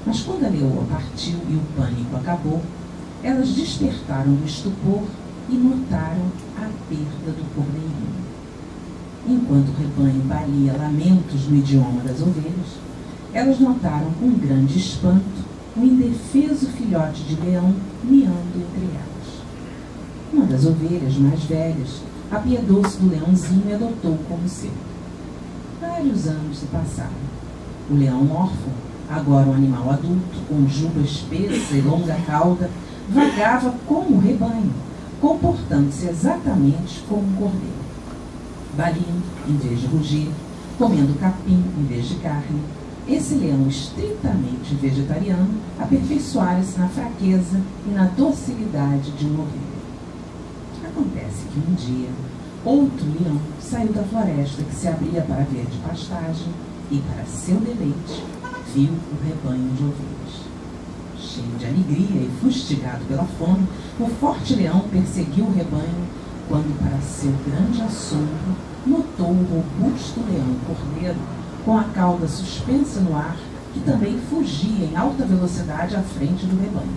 Mas quando a leoa partiu e o pânico acabou, elas despertaram do estupor e notaram a perda do cordeirinho. Enquanto o rebanho balia lamentos no idioma das ovelhas, elas notaram com grande espanto um indefeso filhote de leão miando entre elas. Uma das ovelhas mais velhas apiedou-se do leãozinho e adotou como seu. Vários anos se passaram. O leão órfão, agora um animal adulto, com juba espessa e longa cauda, vagava como o rebanho, comportando-se exatamente como um cordeiro. Balindo em vez de rugir, comendo capim em vez de carne, esse leão estritamente vegetariano aperfeiçoara-se na fraqueza e na docilidade de uma ovelha. Acontece que um dia, outro leão saiu da floresta que se abria para a verde pastagem e, para seu deleite, viu o rebanho de ovelhas. Cheio de alegria e fustigado pela fome, o forte leão perseguiu o rebanho quando, para seu grande assombro, notou o robusto leão cordeiro com a cauda suspensa no ar, que também fugia em alta velocidade à frente do rebanho.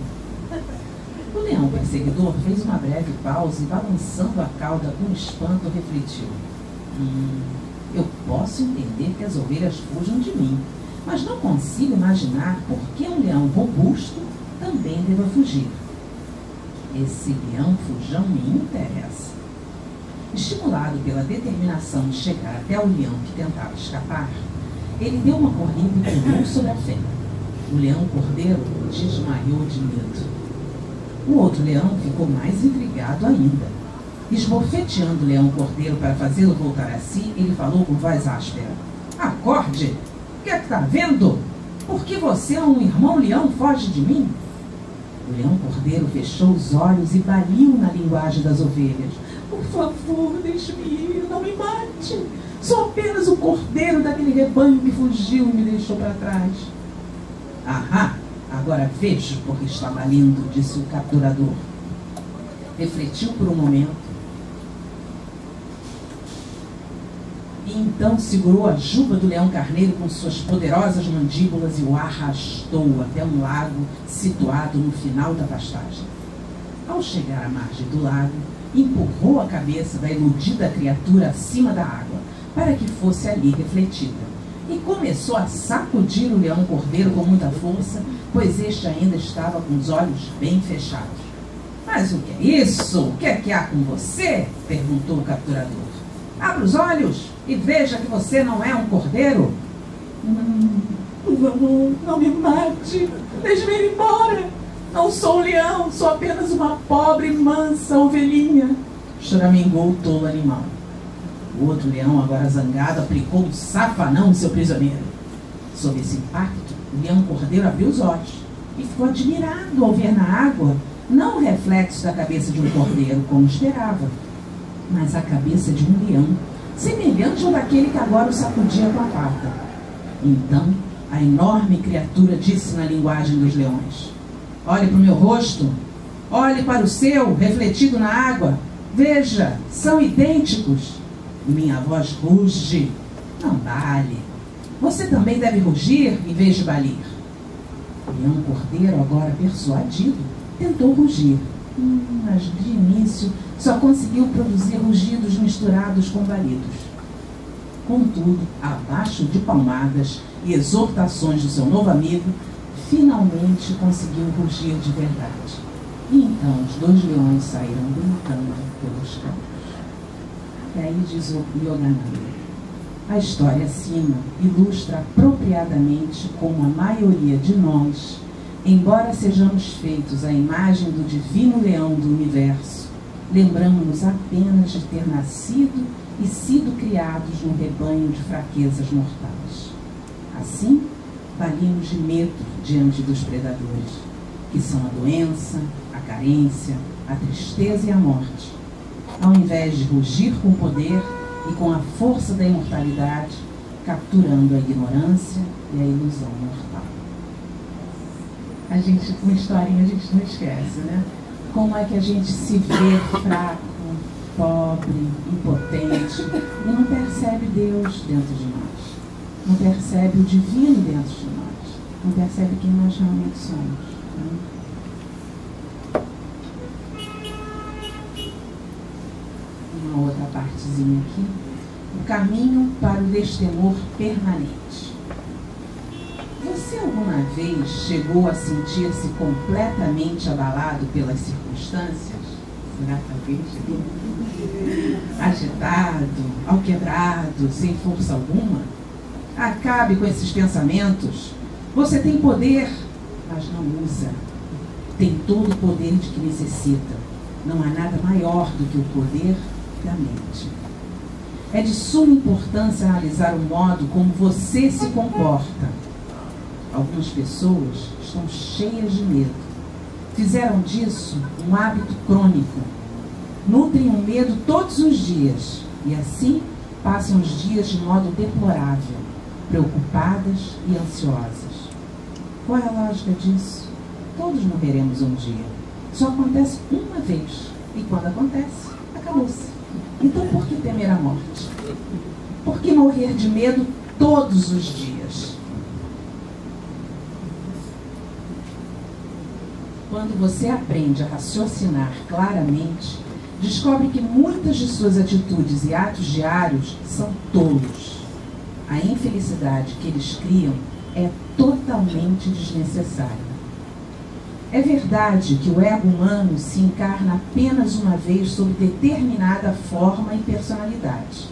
O leão perseguidor fez uma breve pausa e, balançando a cauda com espanto, refletiu: eu posso entender que as ovelhas fujam de mim, mas não consigo imaginar por que um leão robusto também deva fugir. Esse leão fujão me interessa. Estimulado pela determinação de chegar até o leão que tentava escapar, ele deu uma corrida e pulou sobre a fêmea. O leão cordeiro desmaiou de medo. O outro leão ficou mais intrigado ainda. Esbofeteando o leão cordeiro para fazê-lo voltar a si, ele falou com voz áspera: acorde! O que é que está vendo? Por que você, um irmão leão, foge de mim? O leão cordeiro fechou os olhos e baliu na linguagem das ovelhas: por favor, deixe-me ir, não me mate. Sou apenas o cordeiro daquele rebanho que fugiu e me deixou para trás. Ahá, agora vejo por que está balindo, disse o capturador. Refletiu por um momento e então segurou a juba do leão carneiro com suas poderosas mandíbulas e o arrastou até um lago situado no final da pastagem. Ao chegar à margem do lago, empurrou a cabeça da iludida criatura acima da água, para que fosse ali refletida, e começou a sacudir o leão cordeiro com muita força, pois este ainda estava com os olhos bem fechados. Mas o que é isso? O que é que há com você? Perguntou o capturador. Abra os olhos e veja que você não é um cordeiro. Não me mate, deixe-me ir embora. Não sou um leão, sou apenas uma pobre e mansa ovelhinha, choramingou o tolo animal. O outro leão, agora zangado, aplicou um safanão no seu prisioneiro. Sob esse impacto, o leão cordeiro abriu os olhos e ficou admirado ao ver na água não o reflexo da cabeça de um cordeiro, como esperava, mas a cabeça de um leão, semelhante ao daquele que agora o sacudia com a pata. Então, a enorme criatura disse na linguagem dos leões: olhe para o meu rosto, olhe para o seu, refletido na água. Veja, são idênticos. Minha voz ruge. Não bale. Você também deve rugir em vez de balir. O leão cordeiro, agora persuadido, tentou rugir, mas de início só conseguiu produzir rugidos misturados com balidos. Contudo, abaixo de palmadas e exortações do seu novo amigo, finalmente conseguiu rugir de verdade. E então os dois leões saíram brincando pelos campos. E aí diz o Yogananda: a história acima ilustra apropriadamente como a maioria de nós, embora sejamos feitos à imagem do divino leão do universo, lembramos-nos apenas de ter nascido e sido criados num rebanho de fraquezas mortais. Assim, balimos de medo diante dos predadores, que são a doença, a carência, a tristeza e a morte. Ao invés de rugir com poder e com a força da imortalidade, capturando a ignorância e a ilusão mortal. A gente, uma historinha a gente não esquece, né? Como é que a gente se vê fraco, pobre, impotente e não percebe Deus dentro de nós, não percebe o divino dentro de nós, não percebe quem nós realmente somos, né? Uma outra partezinha aqui: o caminho para o destemor permanente. Você alguma vez chegou a sentir-se completamente abalado pelas circunstâncias? Será que talvez chegou? Agitado, alquebrado, sem força alguma? Acabe com esses pensamentos. Você tem poder, mas não usa. Tem todo o poder de que necessita. Não há nada maior do que o poder da mente. É de suma importância analisar o modo como você se comporta. Algumas pessoas estão cheias de medo. Fizeram disso um hábito crônico. Nutrem o medo todos os dias e assim passam os dias de modo deplorável, preocupadas e ansiosas. Qual é a lógica disso? Todos morreremos um dia. Só acontece uma vez. E quando acontece, acabou-se. Então por que temer a morte? Por que morrer de medo todos os dias? Quando você aprende a raciocinar claramente, descobre que muitas de suas atitudes e atos diários são tolos. A infelicidade que eles criam é totalmente desnecessária. É verdade que o ego humano se encarna apenas uma vez sob determinada forma e personalidade.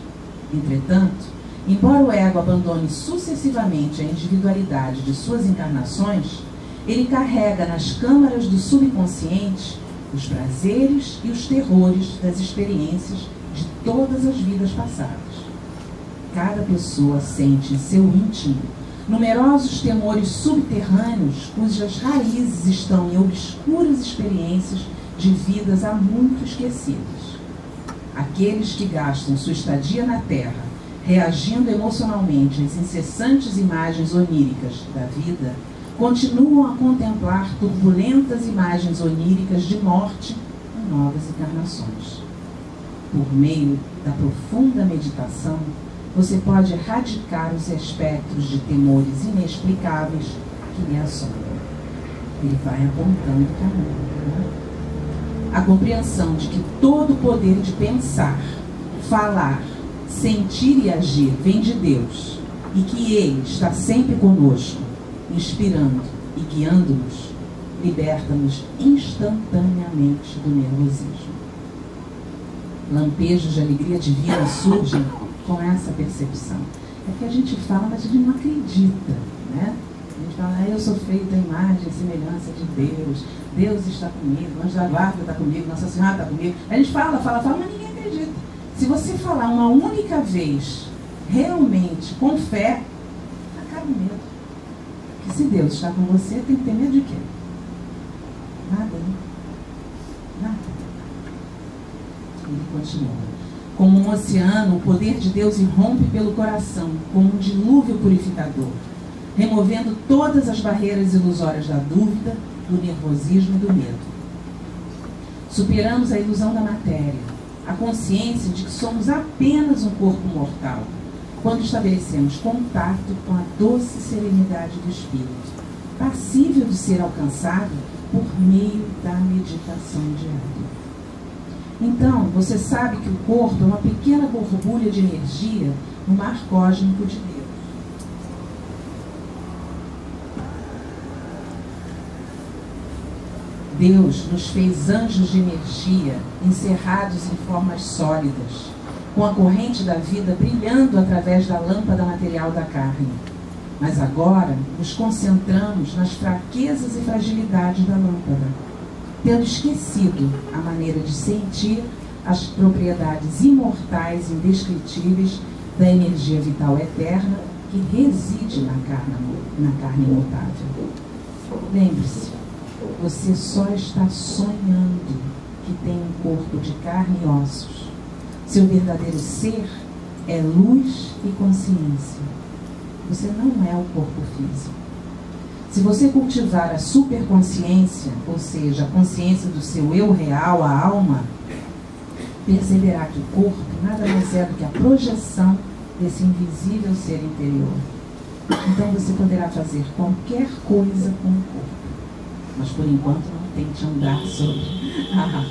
Entretanto, embora o ego abandone sucessivamente a individualidade de suas encarnações, ele carrega nas câmaras do subconsciente os prazeres e os terrores das experiências de todas as vidas passadas. Cada pessoa sente em seu íntimo numerosos temores subterrâneos cujas raízes estão em obscuras experiências de vidas há muito esquecidas. Aqueles que gastam sua estadia na Terra reagindo emocionalmente às incessantes imagens oníricas da vida continuam a contemplar turbulentas imagens oníricas de morte em novas encarnações. Por meio da profunda meditação, você pode erradicar os espectros de temores inexplicáveis que lhe assombram. Ele vai apontando o caminho, né? A compreensão de que todo o poder de pensar, falar, sentir e agir vem de Deus e que Ele está sempre conosco, inspirando e guiando-nos, liberta-nos instantaneamente do nervosismo. Lampejos de alegria divina surgem com essa percepção. É que a gente fala, mas a gente não acredita, né? A gente fala: eu sou feito à imagem e semelhança de Deus, Deus está comigo, o anjo da guarda está comigo, Nossa Senhora está comigo. A gente fala, mas ninguém acredita. Se você falar uma única vez, realmente, com fé, acaba o medo. Porque se Deus está com você, tem que ter medo de quê? Nada, né? Nada. Ele continua. Como um oceano, o poder de Deus irrompe pelo coração, como um dilúvio purificador, removendo todas as barreiras ilusórias da dúvida, do nervosismo e do medo. Superamos a ilusão da matéria, a consciência de que somos apenas um corpo mortal, quando estabelecemos contato com a doce serenidade do Espírito, passível de ser alcançado por meio da meditação diária. Então, você sabe que o corpo é uma pequena borbulha de energia no mar cósmico de Deus. Deus nos fez anjos de energia encerrados em formas sólidas, com a corrente da vida brilhando através da lâmpada material da carne. Mas agora nos concentramos nas fraquezas e fragilidades da lâmpada, tendo esquecido a maneira de sentir as propriedades imortais e indescritíveis da energia vital eterna que reside na carne imutável. Lembre-se, você só está sonhando que tem um corpo de carne e ossos. Seu verdadeiro ser é luz e consciência. Você não é o corpo físico. Se você cultivar a superconsciência, ou seja, a consciência do seu eu real, a alma, perceberá que o corpo nada mais é do que a projeção desse invisível ser interior. Então você poderá fazer qualquer coisa com o corpo, mas por enquanto não tente andar sobre a água.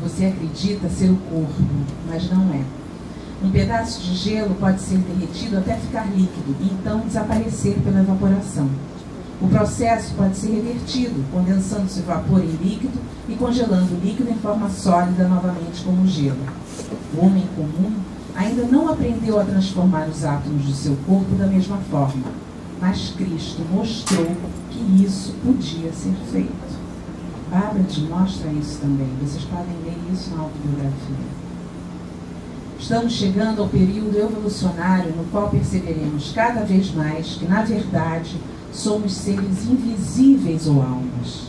Você acredita ser o corpo, mas não é. Um pedaço de gelo pode ser derretido até ficar líquido e então desaparecer pela evaporação. O processo pode ser revertido, condensando-se o vapor em líquido e congelando o líquido em forma sólida novamente como gelo. O homem comum ainda não aprendeu a transformar os átomos do seu corpo da mesma forma, mas Cristo mostrou que isso podia ser feito. Bárbara mostra isso também. Vocês podem ler isso na autobiografia. Estamos chegando ao período evolucionário no qual perceberemos cada vez mais que, na verdade, somos seres invisíveis ou almas.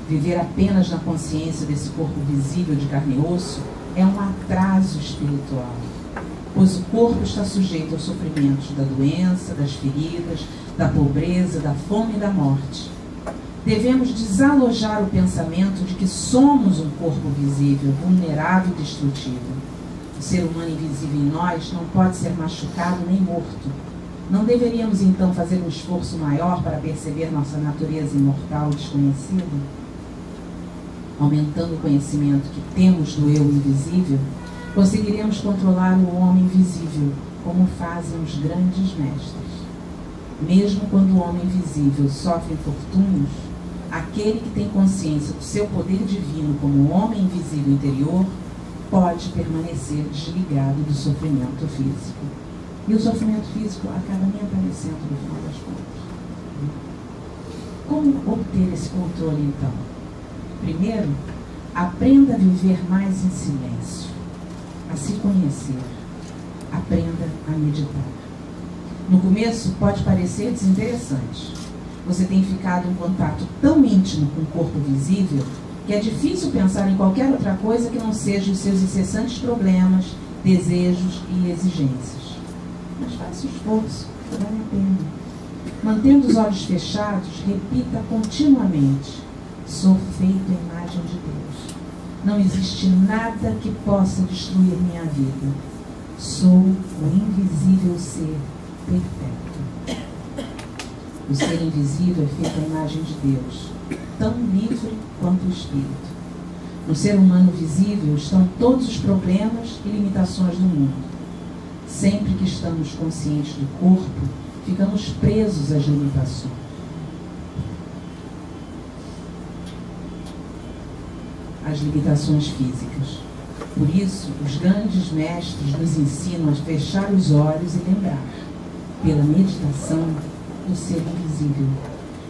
Viver apenas na consciência desse corpo visível de carne e osso é um atraso espiritual, pois o corpo está sujeito aos sofrimentos da doença, das feridas, da pobreza, da fome e da morte. Devemos desalojar o pensamento de que somos um corpo visível, vulnerável e destrutivo. O ser humano invisível em nós não pode ser machucado nem morto. Não deveríamos então fazer um esforço maior para perceber nossa natureza imortal desconhecida? Aumentando o conhecimento que temos do eu invisível, conseguiremos controlar o homem visível, como fazem os grandes mestres. Mesmo quando o homem visível sofre infortúnios, aquele que tem consciência do seu poder divino como homem invisível interior pode permanecer desligado do sofrimento físico. E o sofrimento físico acaba nem aparecendo no final das contas. Como obter esse controle, então? Primeiro, aprenda a viver mais em silêncio, a se conhecer. Aprenda a meditar. No começo pode parecer desinteressante. Você tem ficado em contato tão íntimo com o corpo visível que é difícil pensar em qualquer outra coisa que não seja os seus incessantes problemas, desejos e exigências. Mas faça o esforço, vale a pena. Mantendo os olhos fechados, repita continuamente: sou feito à imagem de Deus. Não existe nada que possa destruir minha vida. Sou o invisível ser perfeito. O ser invisível é feito à imagem de Deus, tão livre quanto o Espírito. No ser humano visível estão todos os problemas e limitações do mundo. Sempre que estamos conscientes do corpo, ficamos presos às limitações. As limitações físicas. Por isso, os grandes mestres nos ensinam a fechar os olhos e lembrar, pela meditação, do ser invisível,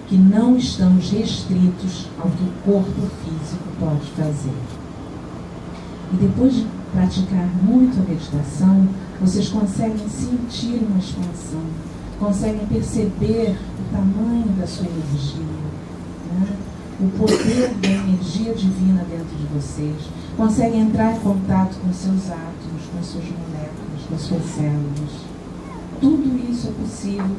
que não estamos restritos ao que o corpo físico pode fazer. E depois de praticar muito a meditação, vocês conseguem sentir uma expansão, conseguem perceber o tamanho da sua energia, né? O poder da energia divina dentro de vocês, conseguem entrar em contato com seus átomos, com suas moléculas, com suas células. Tudo isso é possível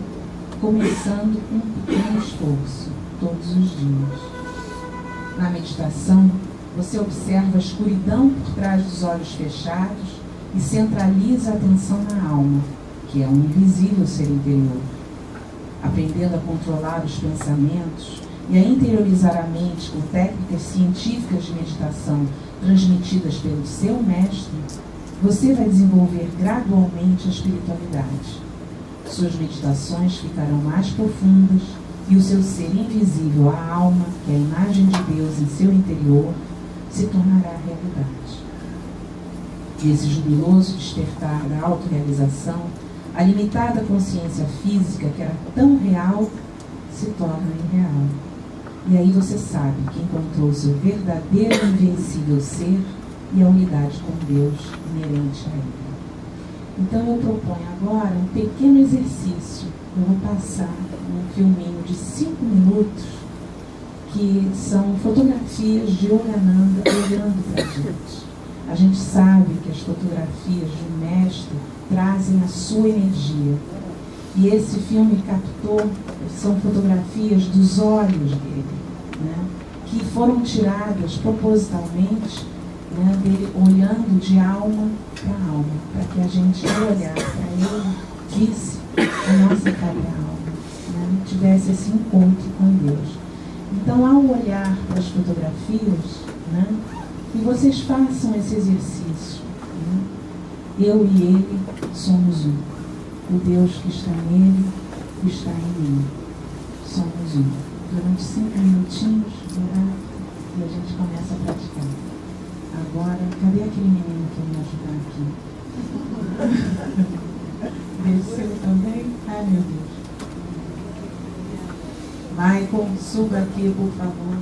começando com um pequeno esforço, todos os dias. Na meditação, você observa a escuridão por trás dos olhos fechados e centraliza a atenção na alma, que é um invisível ser interior. Aprendendo a controlar os pensamentos e a interiorizar a mente com técnicas científicas de meditação transmitidas pelo seu mestre, você vai desenvolver gradualmente a espiritualidade. Suas meditações ficarão mais profundas e o seu ser invisível, a alma, que é a imagem de Deus em seu interior, se tornará realidade. E esse jubiloso despertar da autorrealização, a limitada consciência física, que era tão real, se torna irreal. E aí você sabe que encontrou o seu verdadeiro e invencível ser e a unidade com Deus inerente a ele. Então eu proponho agora um pequeno exercício. Eu vou passar um filminho de 5 minutos, que são fotografias de Yogananda olhando para a gente. A gente sabe que as fotografias de um mestre trazem a sua energia. E esse filme captou, são fotografias dos olhos dele, né, que foram tiradas propositalmente, né, dele olhando de alma para alma, para que a gente, ao olhar para ele, visse a nossa própria alma, né, tivesse esse encontro com Deus. Então, ao olhar para as fotografias, né, que vocês façam esse exercício, né, eu e ele somos um. O Deus que está nele está em mim. Somos um. Durante 5 minutinhos, orar, e a gente começa a praticar. Agora, cadê aquele menino que ia me ajudar aqui? Desceu também? Ai, meu Deus. Michael, suba aqui, por favor.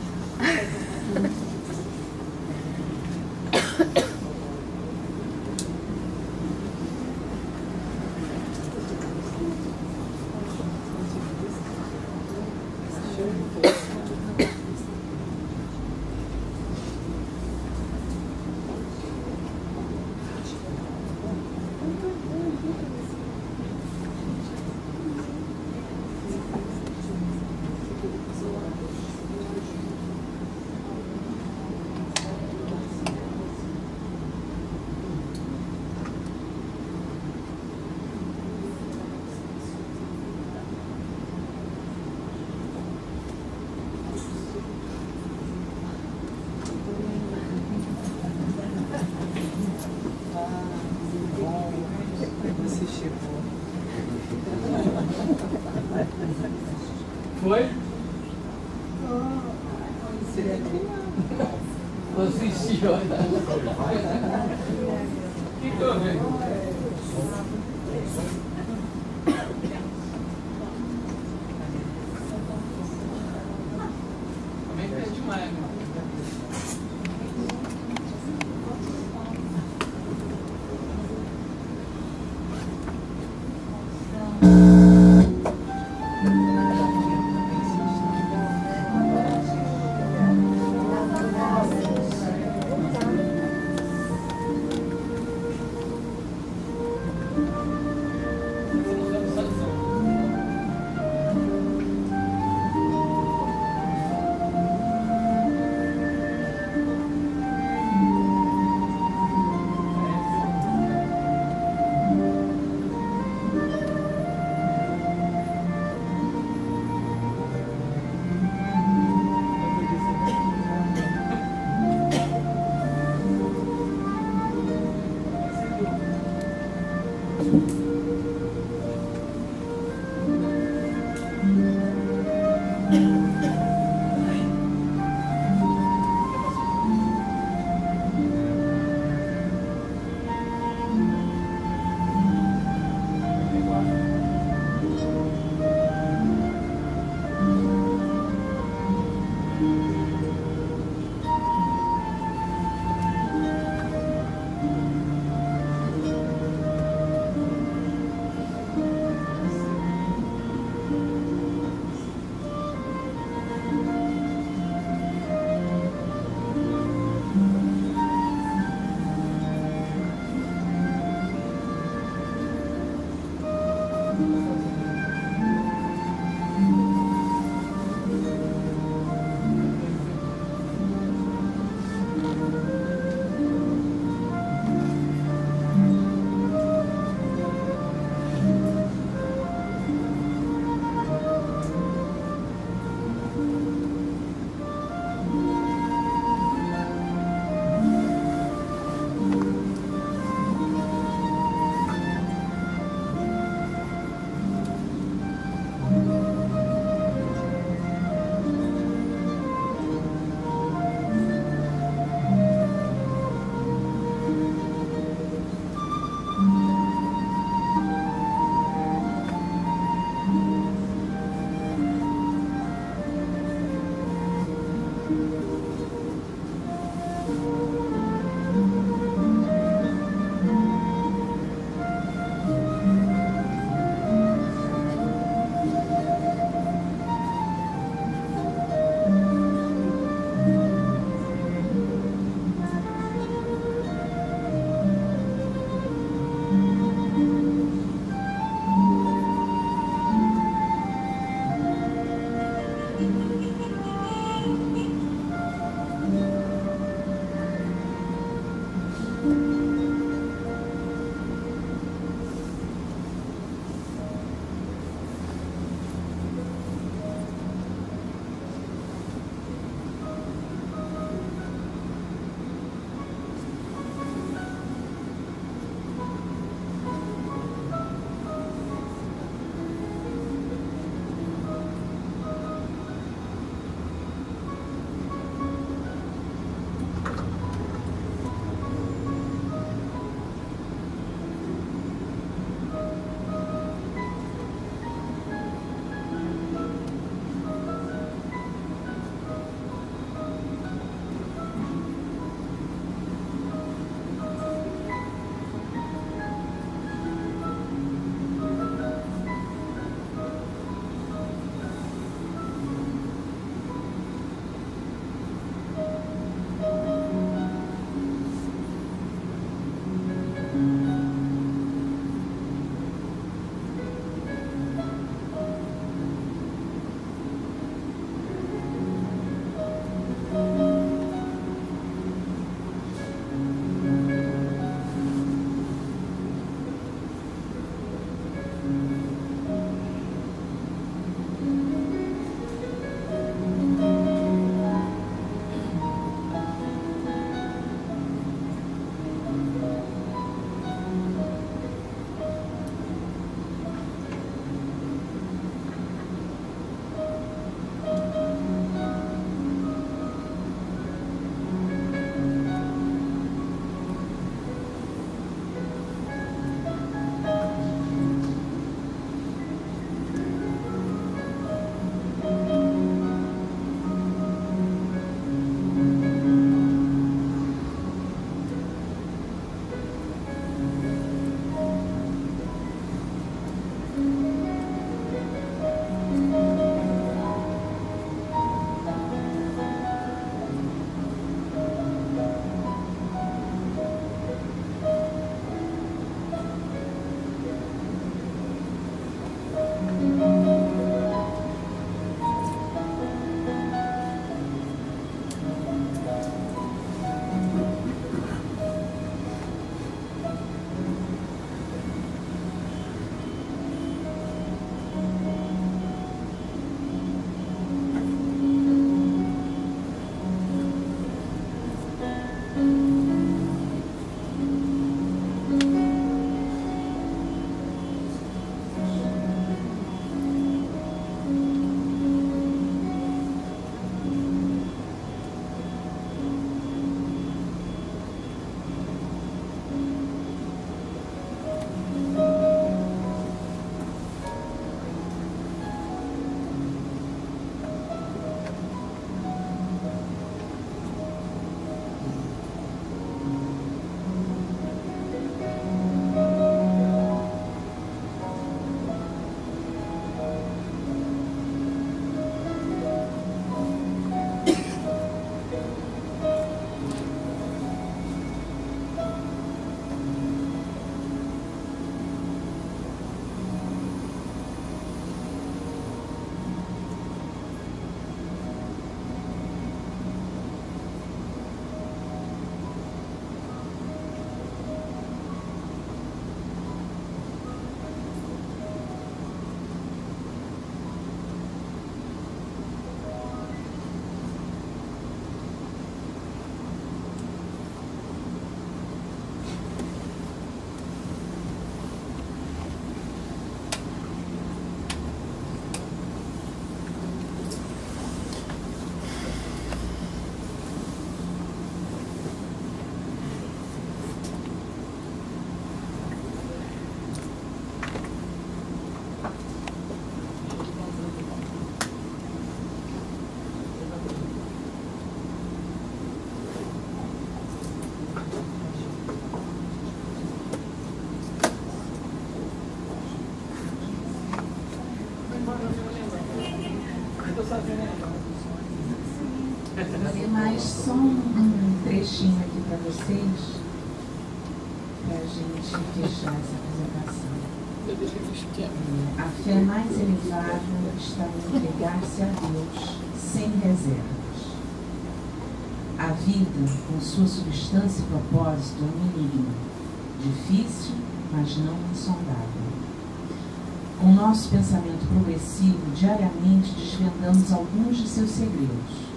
Foi? Assistiu. Que tô vendo? Também é demais, né? só um trechinho aqui para vocês, para a gente fechar essa apresentação. A fé mais elevada está em entregar-se a Deus sem reservas. A vida, com sua substância e propósito, é um enigma, difícil, mas não insondável. Com nosso pensamento progressivo, diariamente desvendamos alguns de seus segredos.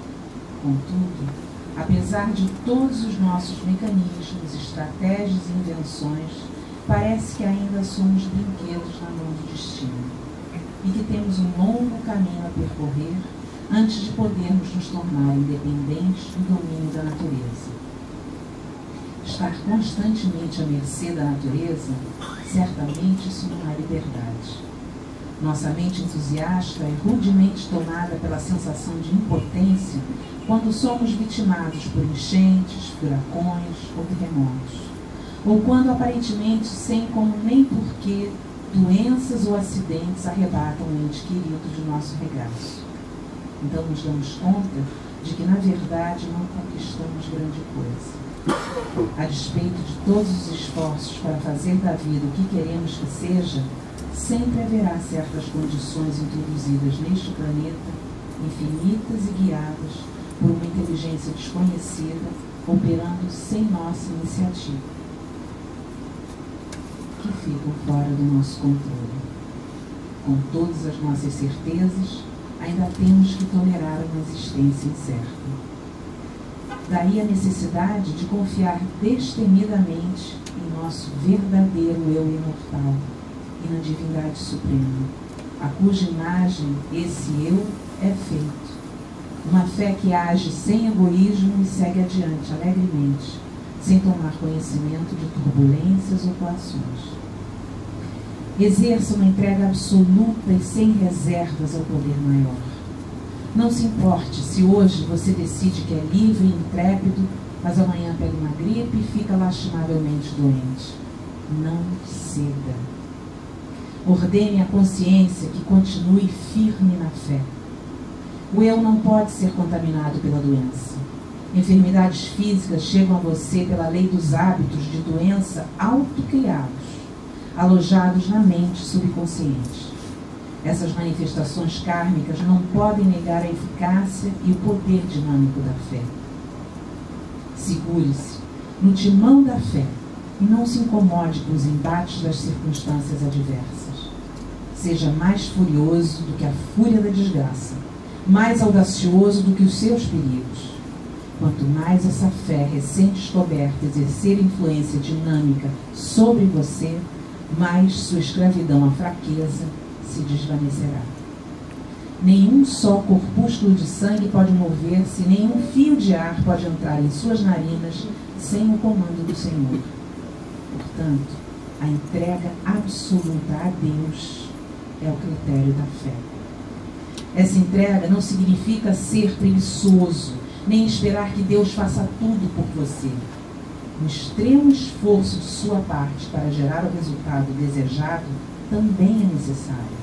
Contudo, apesar de todos os nossos mecanismos, estratégias e invenções, parece que ainda somos brinquedos na mão do destino e que temos um longo caminho a percorrer antes de podermos nos tornar independentes do domínio da natureza. Estar constantemente à mercê da natureza, certamente isso não é liberdade. Nossa mente entusiasta é rudemente tomada pela sensação de impotência quando somos vitimados por enchentes, furacões ou terremotos, ou quando aparentemente sem como nem porquê doenças ou acidentes arrebatam o ente querido de nosso regaço. Então nos damos conta de que na verdade não conquistamos grande coisa. A despeito de todos os esforços para fazer da vida o que queremos que seja, sempre haverá certas condições introduzidas neste planeta, infinitas e guiadas por uma inteligência desconhecida, operando sem nossa iniciativa, que ficam fora do nosso controle. Com todas as nossas certezas, ainda temos que tolerar uma existência incerta. Daí a necessidade de confiar destemidamente em nosso verdadeiro eu imortal e na divindade suprema, a cuja imagem esse eu é feito. Uma fé que age sem egoísmo e segue adiante alegremente, sem tomar conhecimento de turbulências ou coações. Exerça uma entrega absoluta e sem reservas ao poder maior. Não se importe se hoje você decide que é livre e intrépido, mas amanhã pega uma gripe e fica lastimavelmente doente. Não ceda. Ordene a consciência que continue firme na fé. O eu não pode ser contaminado pela doença. Enfermidades físicas chegam a você pela lei dos hábitos de doença autocriados, alojados na mente subconsciente. Essas manifestações kármicas não podem negar a eficácia e o poder dinâmico da fé. Segure-se no timão da fé e não se incomode com os embates das circunstâncias adversas. Seja mais furioso do que a fúria da desgraça, mais audacioso do que os seus perigos. Quanto mais essa fé recém-descoberta exercer influência dinâmica sobre você, mais sua escravidão à fraqueza se desvanecerá. Nenhum só corpúsculo de sangue pode mover-se, nenhum fio de ar pode entrar em suas narinas sem o comando do Senhor. Portanto, a entrega absoluta a Deus é o critério da fé. Essa entrega não significa ser preguiçoso, nem esperar que Deus faça tudo por você. Um extremo esforço de sua parte para gerar o resultado desejado também é necessário.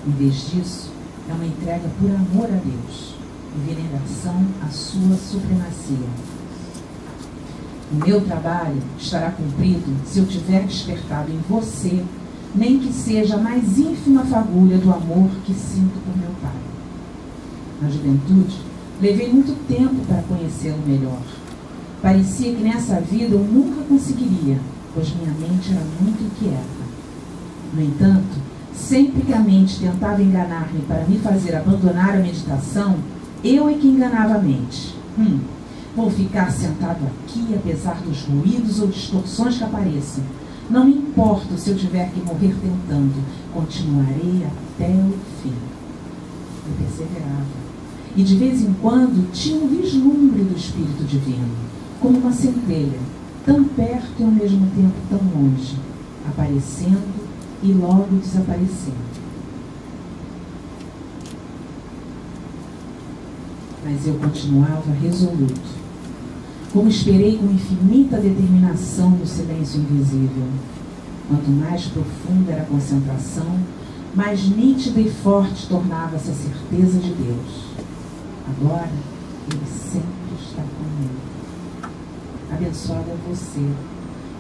Em vez disso, é uma entrega por amor a Deus, em veneração à sua supremacia. O meu trabalho estará cumprido se eu tiver despertado em você, nem que seja a mais ínfima fagulha do amor que sinto por meu Pai. Na juventude, levei muito tempo para conhecê-lo melhor. Parecia que nessa vida eu nunca conseguiria, pois minha mente era muito inquieta. No entanto, sempre que a mente tentava enganar-me para me fazer abandonar a meditação, eu é que enganava a mente. Vou ficar sentado aqui, apesar dos ruídos ou distorções que apareçam. Não me importo se eu tiver que morrer tentando, continuarei até o fim. Eu perseverava. E de vez em quando tinha um vislumbre do Espírito Divino, como uma centelha, tão perto e ao mesmo tempo tão longe, aparecendo e logo desaparecendo. Mas eu continuava resoluto. Como esperei com infinita determinação no silêncio invisível. Quanto mais profunda era a concentração, mais nítida e forte tornava-se a certeza de Deus. Agora, Ele sempre está Abençoado é você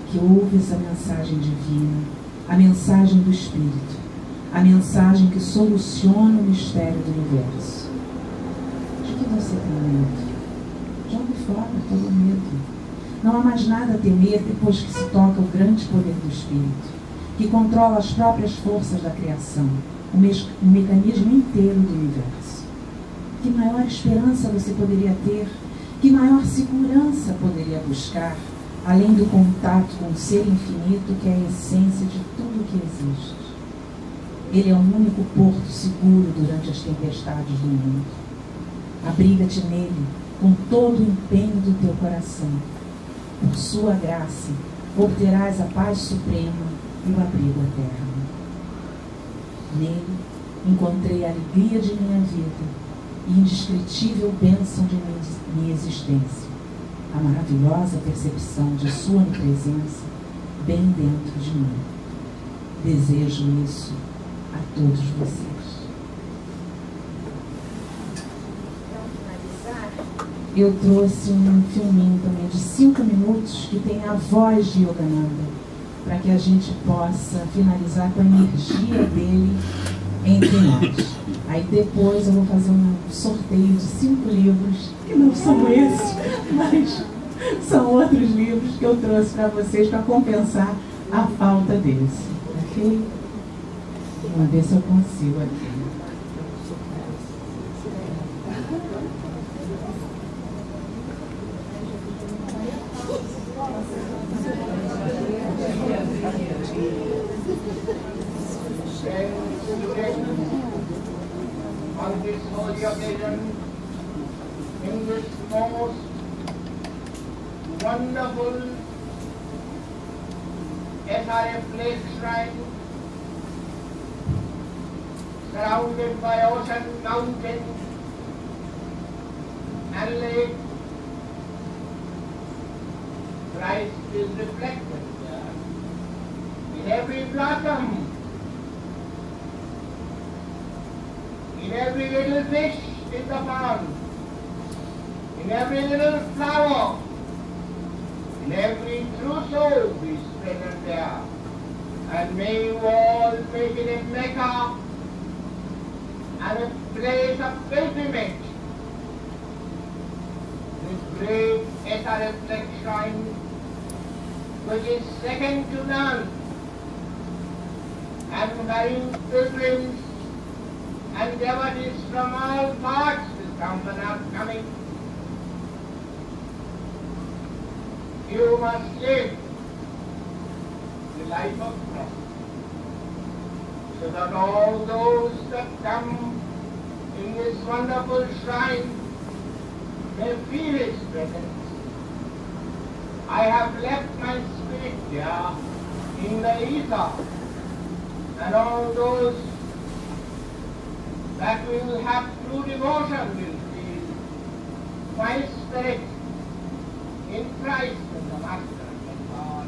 que ouve essa mensagem divina, a mensagem do Espírito, a mensagem que soluciona o mistério do universo. De que você tem medo? Jogue fora todo medo. Não há mais nada a temer depois que se toca o grande poder do Espírito, que controla as próprias forças da criação, o mecanismo inteiro do universo. Que maior esperança você poderia ter? Que maior segurança poderia buscar, além do contato com o ser infinito que é a essência de tudo que existe? Ele é o único porto seguro durante as tempestades do mundo. Abriga-te nele com todo o empenho do teu coração. Por sua graça, obterás a paz suprema e o abrigo eterno. Nele encontrei a alegria de minha vida e indescritível bênção de minha existência, a maravilhosa percepção de sua onipresença bem dentro de mim. Desejo isso a todos vocês. Eu trouxe um filminho também de 5 minutos que tem a voz de Yogananda, para que a gente possa finalizar com a energia dele entre nós. Aí depois eu vou fazer um sorteio de 5 livros, que não são esses, mas são outros livros que eu trouxe para vocês para compensar a falta desse. Ok? Vamos ver se eu consigo aqui. On this holy occasion, in this most wonderful SRF Lake Shrine, surrounded by ocean, mountains, and lake, Christ is reflected there in every blossom, in every little fish in the pond, in every little flower, in every true soul is present there. And may you all make it a Mecca and a place of pilgrimage. This great SRF Lake Shrine, which is second to none, and wherein pilgrims and devotees from all parts will come and are coming. You must live the life of Christ, so that all those that come in this wonderful shrine may feel His presence. I have left my spirit there in the ether, and all those that will have true devotion will feel my spirit in Christ and the Master and God.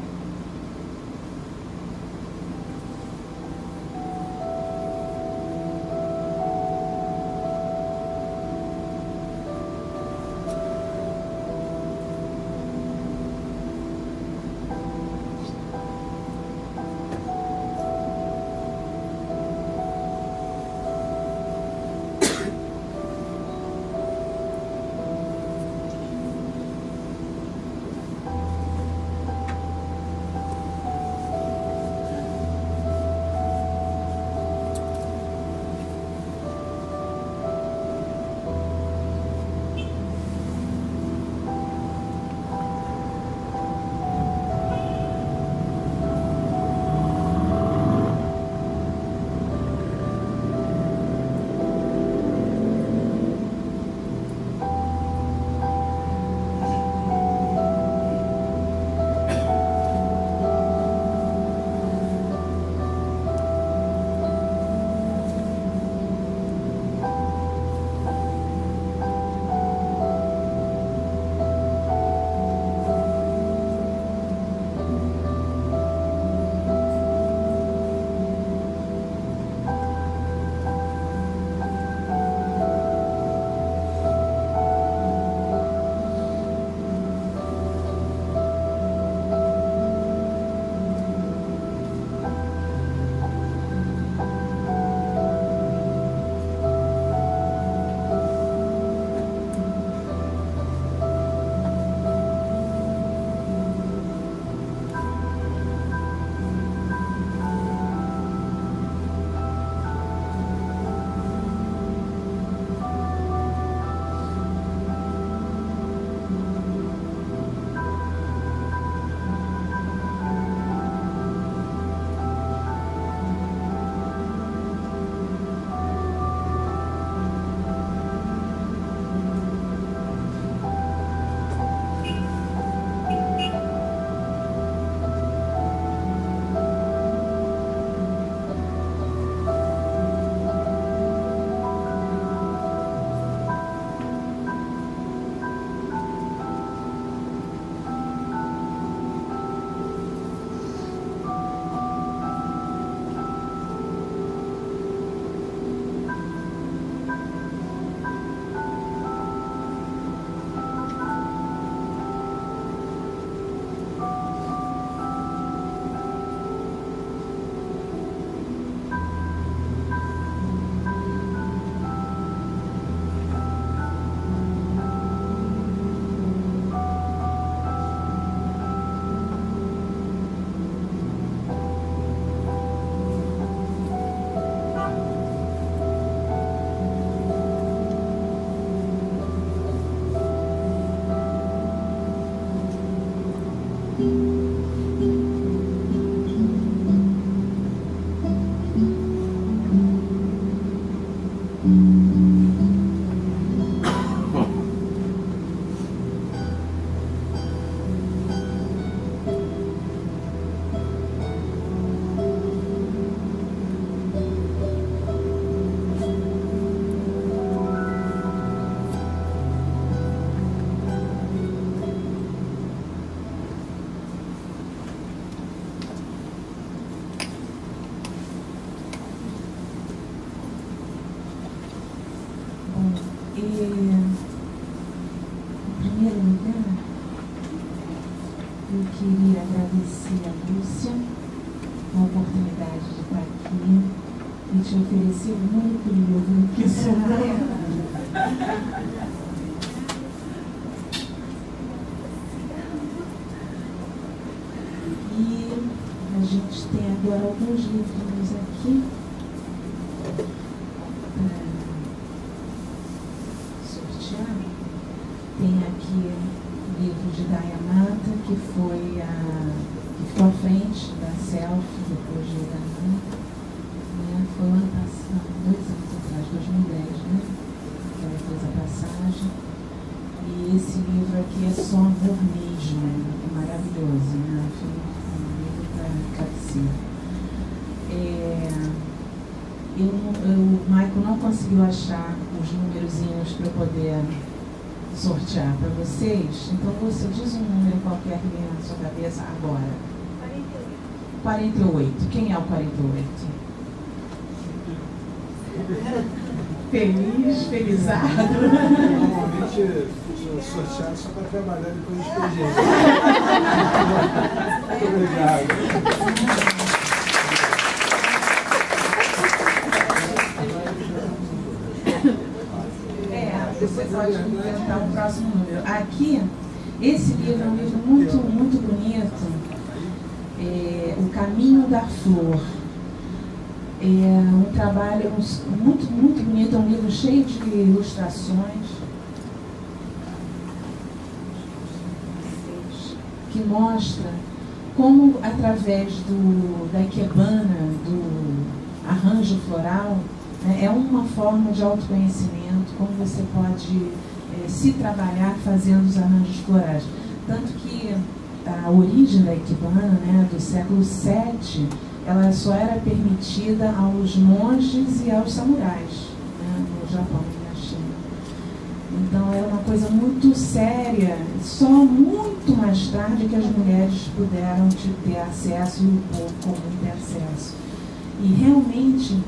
agradecer a Lúcia a oportunidade de estar aqui e te oferecer o único livro que sou eu. E a gente tem agora alguns livros aqui para sortear. Tem aqui o livro de Dayamata, que ficou à frente da selfie depois de Yogananda. Foi ano passado, 2 anos atrás, 2010, né? Ela fez a passagem. E esse livro aqui é só amor mesmo, é maravilhoso, né? Foi um livro para cabeceira. O Michael não conseguiu achar os númerozinhos para eu poder sortear para vocês. Então você diz um número qualquer que vem na sua cabeça agora. 48. Quem é o 48? Feliz, felizardo. Normalmente sorteado só para trabalhar depois de expediente. Muito obrigado. Você pode inventar um próximo número. Aqui, esse livro é um livro muito, muito bonito. O Caminho da Flor. É um trabalho muito, muito bonito, é um livro cheio de ilustrações que mostra como, através da ikebana, do arranjo floral, é uma forma de autoconhecimento, como você pode se trabalhar fazendo os arranjos florais. Tanto que a origem da ikebana, do século VII, ela só era permitida aos monges e aos samurais, no Japão e na China. Então era uma coisa muito séria, só muito mais tarde que as mulheres puderam ter acesso e o povo comum ter acesso. E realmente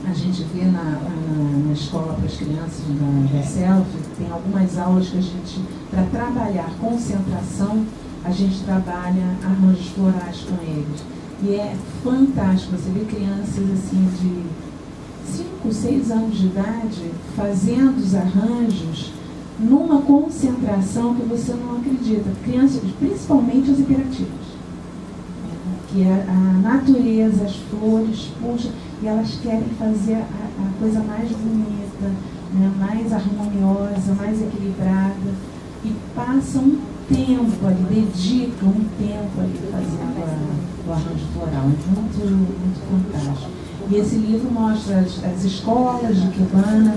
a gente vê na escola para as crianças da SELF, tem algumas aulas que a gente, para trabalhar concentração, a gente trabalha arranjos florais com eles. E é fantástico, você vê crianças assim de 5, 6 anos de idade fazendo os arranjos numa concentração que você não acredita. Crianças, principalmente as hiperativas, que é a natureza, as flores, puxa, e elas querem fazer a coisa mais bonita, mais harmoniosa, mais equilibrada, e passam um tempo ali, dedicam um tempo ali fazendo o arranjo floral. É muito, muito fantástico. E esse livro mostra as escolas de ikebana,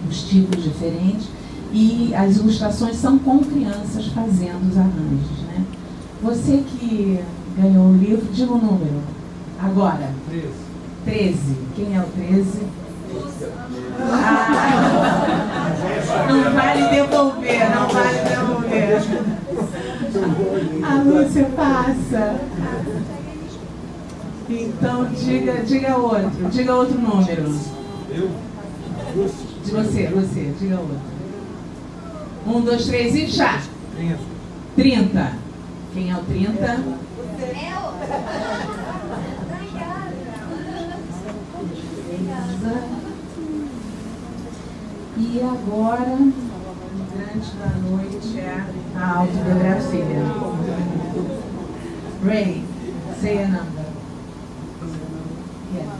os tipos diferentes, e as ilustrações são com crianças fazendo os arranjos, né? Você que ganhou o livro, diga o número. Agora. 13. Quem é o 13? Não vale devolver, não vale devolver. A Lúcia passa. Então diga outro número. Eu? De você, diga outro. 1, 2, 3 e já. 30. Quem é o 30? E agora, o grande da noite é a autobiografia. Ray, say a number. Yeah.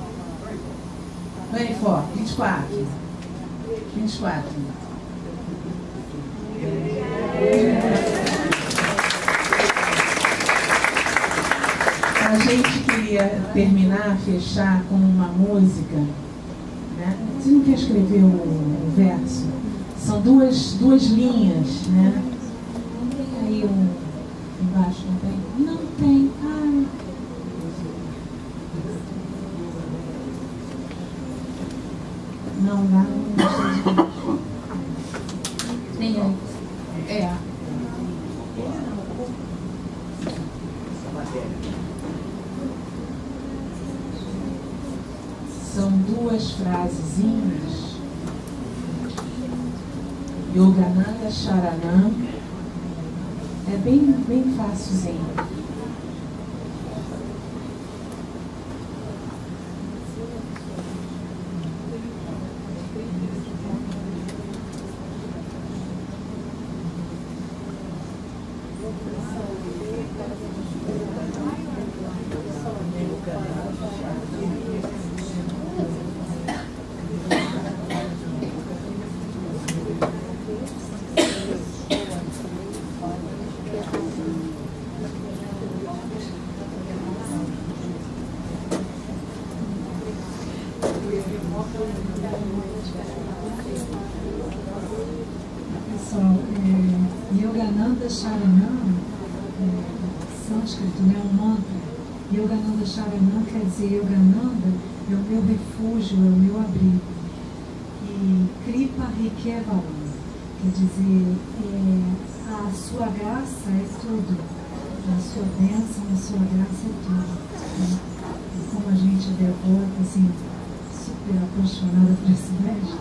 24. 24. A gente queria terminar, fechar com uma música, né? Você não quer escrever o verso? São duas linhas, né? Não tem aí embaixo, não tem? Não tem. Ai. Não dá, não. Tem aí. É. São duas frasezinhas. Yogananda Sharanam. É bem fácilzinho. Pessoal, Yogananda Sharanam, sânscrito, né, um mantra. Yogananda Sharanam quer dizer Yogananda é o meu refúgio, é o meu abrigo. E Kripa Rikevalam quer dizer a sua graça é tudo. A sua bênção, a sua graça é tudo. Né? E como a gente é devota, assim, super apaixonada por esse mestre,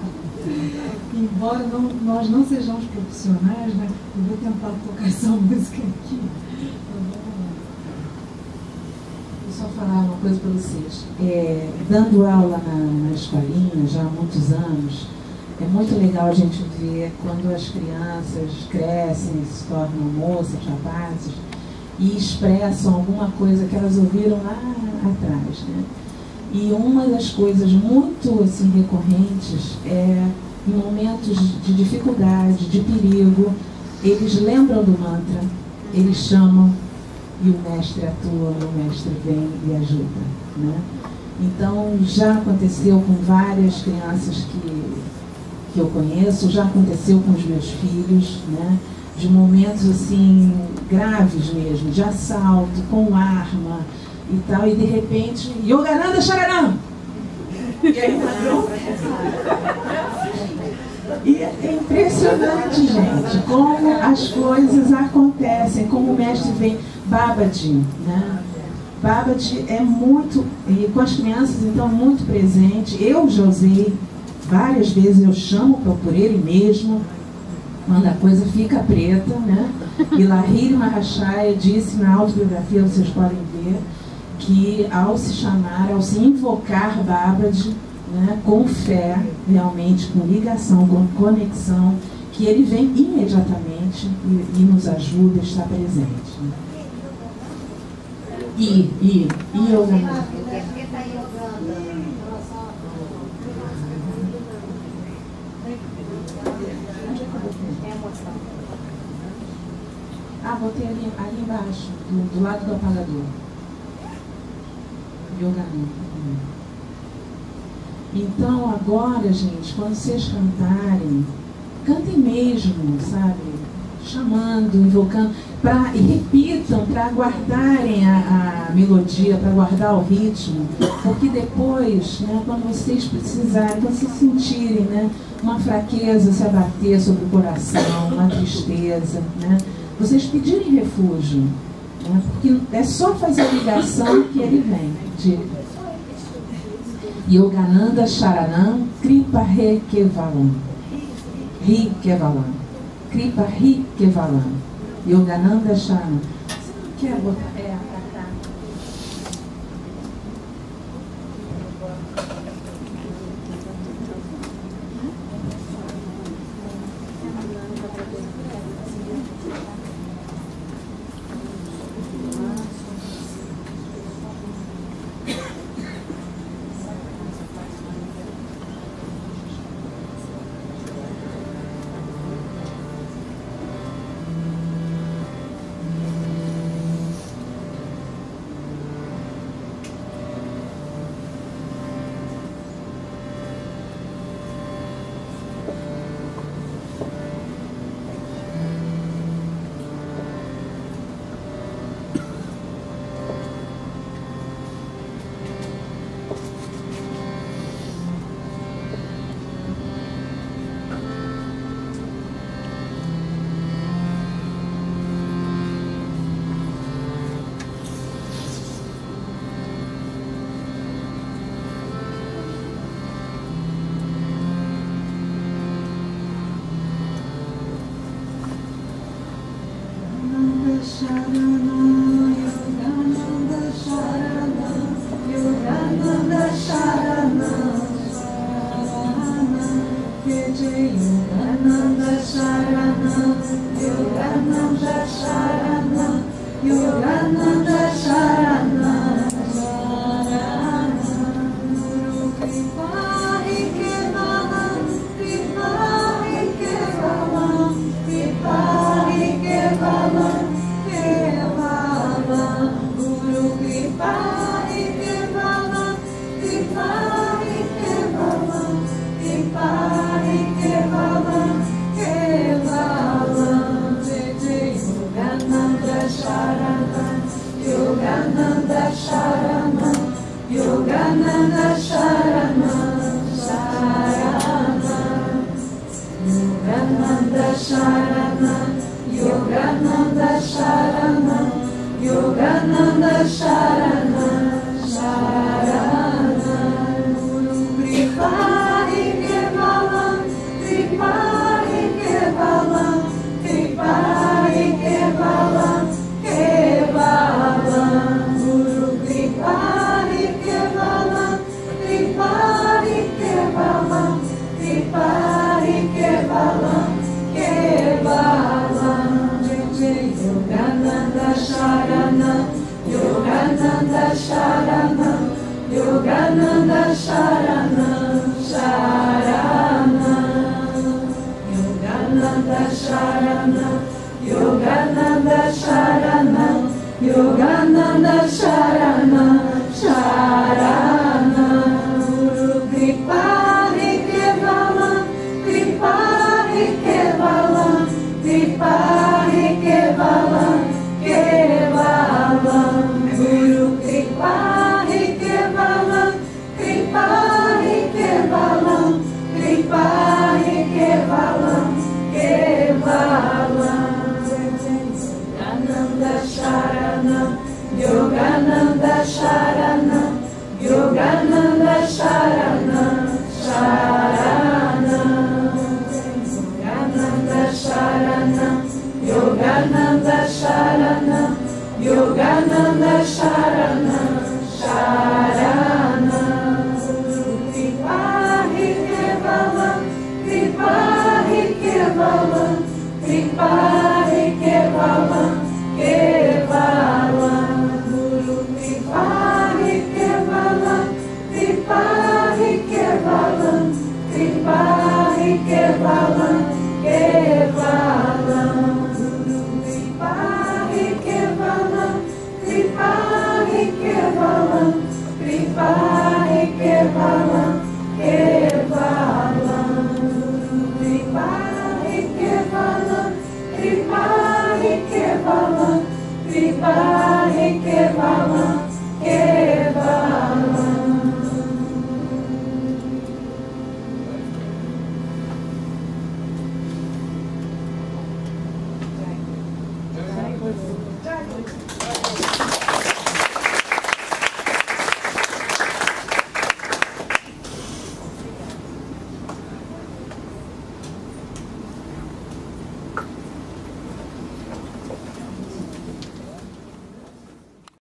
embora nós não sejamos profissionais, né, eu vou tentar tocar essa música aqui. Só falar uma coisa para vocês. Dando aula na escolinha já há muitos anos, é muito legal a gente ver quando as crianças crescem, se tornam moças, rapazes, e expressam alguma coisa que elas ouviram lá atrás, né? E uma das coisas muito assim, recorrentes é em momentos de dificuldade, de perigo, eles lembram do mantra, eles chamam e o mestre atua, o mestre vem e ajuda, né? Então já aconteceu com várias crianças que eu conheço, já aconteceu com os meus filhos, né? De momentos assim graves mesmo, de assalto, com arma e tal, e de repente, Yogananda Sharanam! E aí E é impressionante, gente, como as coisas acontecem, como o mestre vem. Babaji, né? Babaji é muito, e com as crianças então muito presente. Eu já usei várias vezes, eu chamo por ele mesmo, quando a coisa fica preta, né? E Lahiri Mahashaya disse na autobiografia, vocês podem ver, que ao se chamar, ao se invocar Babaji, né, com fé, realmente, com ligação, com conexão, que ele vem imediatamente e nos ajuda, está presente. Né? E Yogananda. Botei ali embaixo, do lado do apagador. Yogananda. Então, agora, gente, quando vocês cantarem, cantem mesmo, sabe? Chamando, invocando, e repitam para guardarem a melodia, para guardar o ritmo, porque depois, né, quando vocês precisarem, quando vocês sentirem, né, uma fraqueza se abater sobre o coração, uma tristeza, né, vocês pedirem refúgio, né, porque é só fazer a ligação que ele vem. Yogananda Sharanam Kripa Rikevalam. Rikevalam. Kripa Rikevalam. Yogananda Sharanam. Quer botar? Pra cá. Kripa Rikevalam. Yogananda Sharana, Sharana, Yogananda Sharana, Yogananda Sharana, Yogananda Sharana, Sharana, Guru Kripa Kevalam, Kripa Kevalam, Kripa Kevalam, Kevalam, Guru Kripa Kevalam, Kripa Kevalam, Kripa Kevalam, Kevalam, Yogananda Sharana, Yogananda Sharana, Yogananda Sharana, Sharana, Yogananda Sharana, Yogananda Sharana, Yogananda Sharana, Sharana, Guru Kripa Kevalam, Kripa Kevalam, Kripa Kevalam, Kevalam, Guru Kripa Kevalam, Kripa Kevalam, Kripa Kevalam, Kevalam, Yogananda Sharana, Yogananda Sharana, Yogananda Sharana, Sharana, Yogananda Sharana, Yogananda Sharana, Yogananda Sharana, Sharana, Kripa Kevalam, Kripa Kevalam, Kripa Kevalam, Kevalam, Guru Kripa Kevalam, Kripa Kevalam, Kripa Kevalam, Kevalam, Guru Kripa Kevalam, Kripa Kevalam, Kripa Kevalam, Kevalam, Guru Kripa Kevalam, Kripa Kevalam, Kripa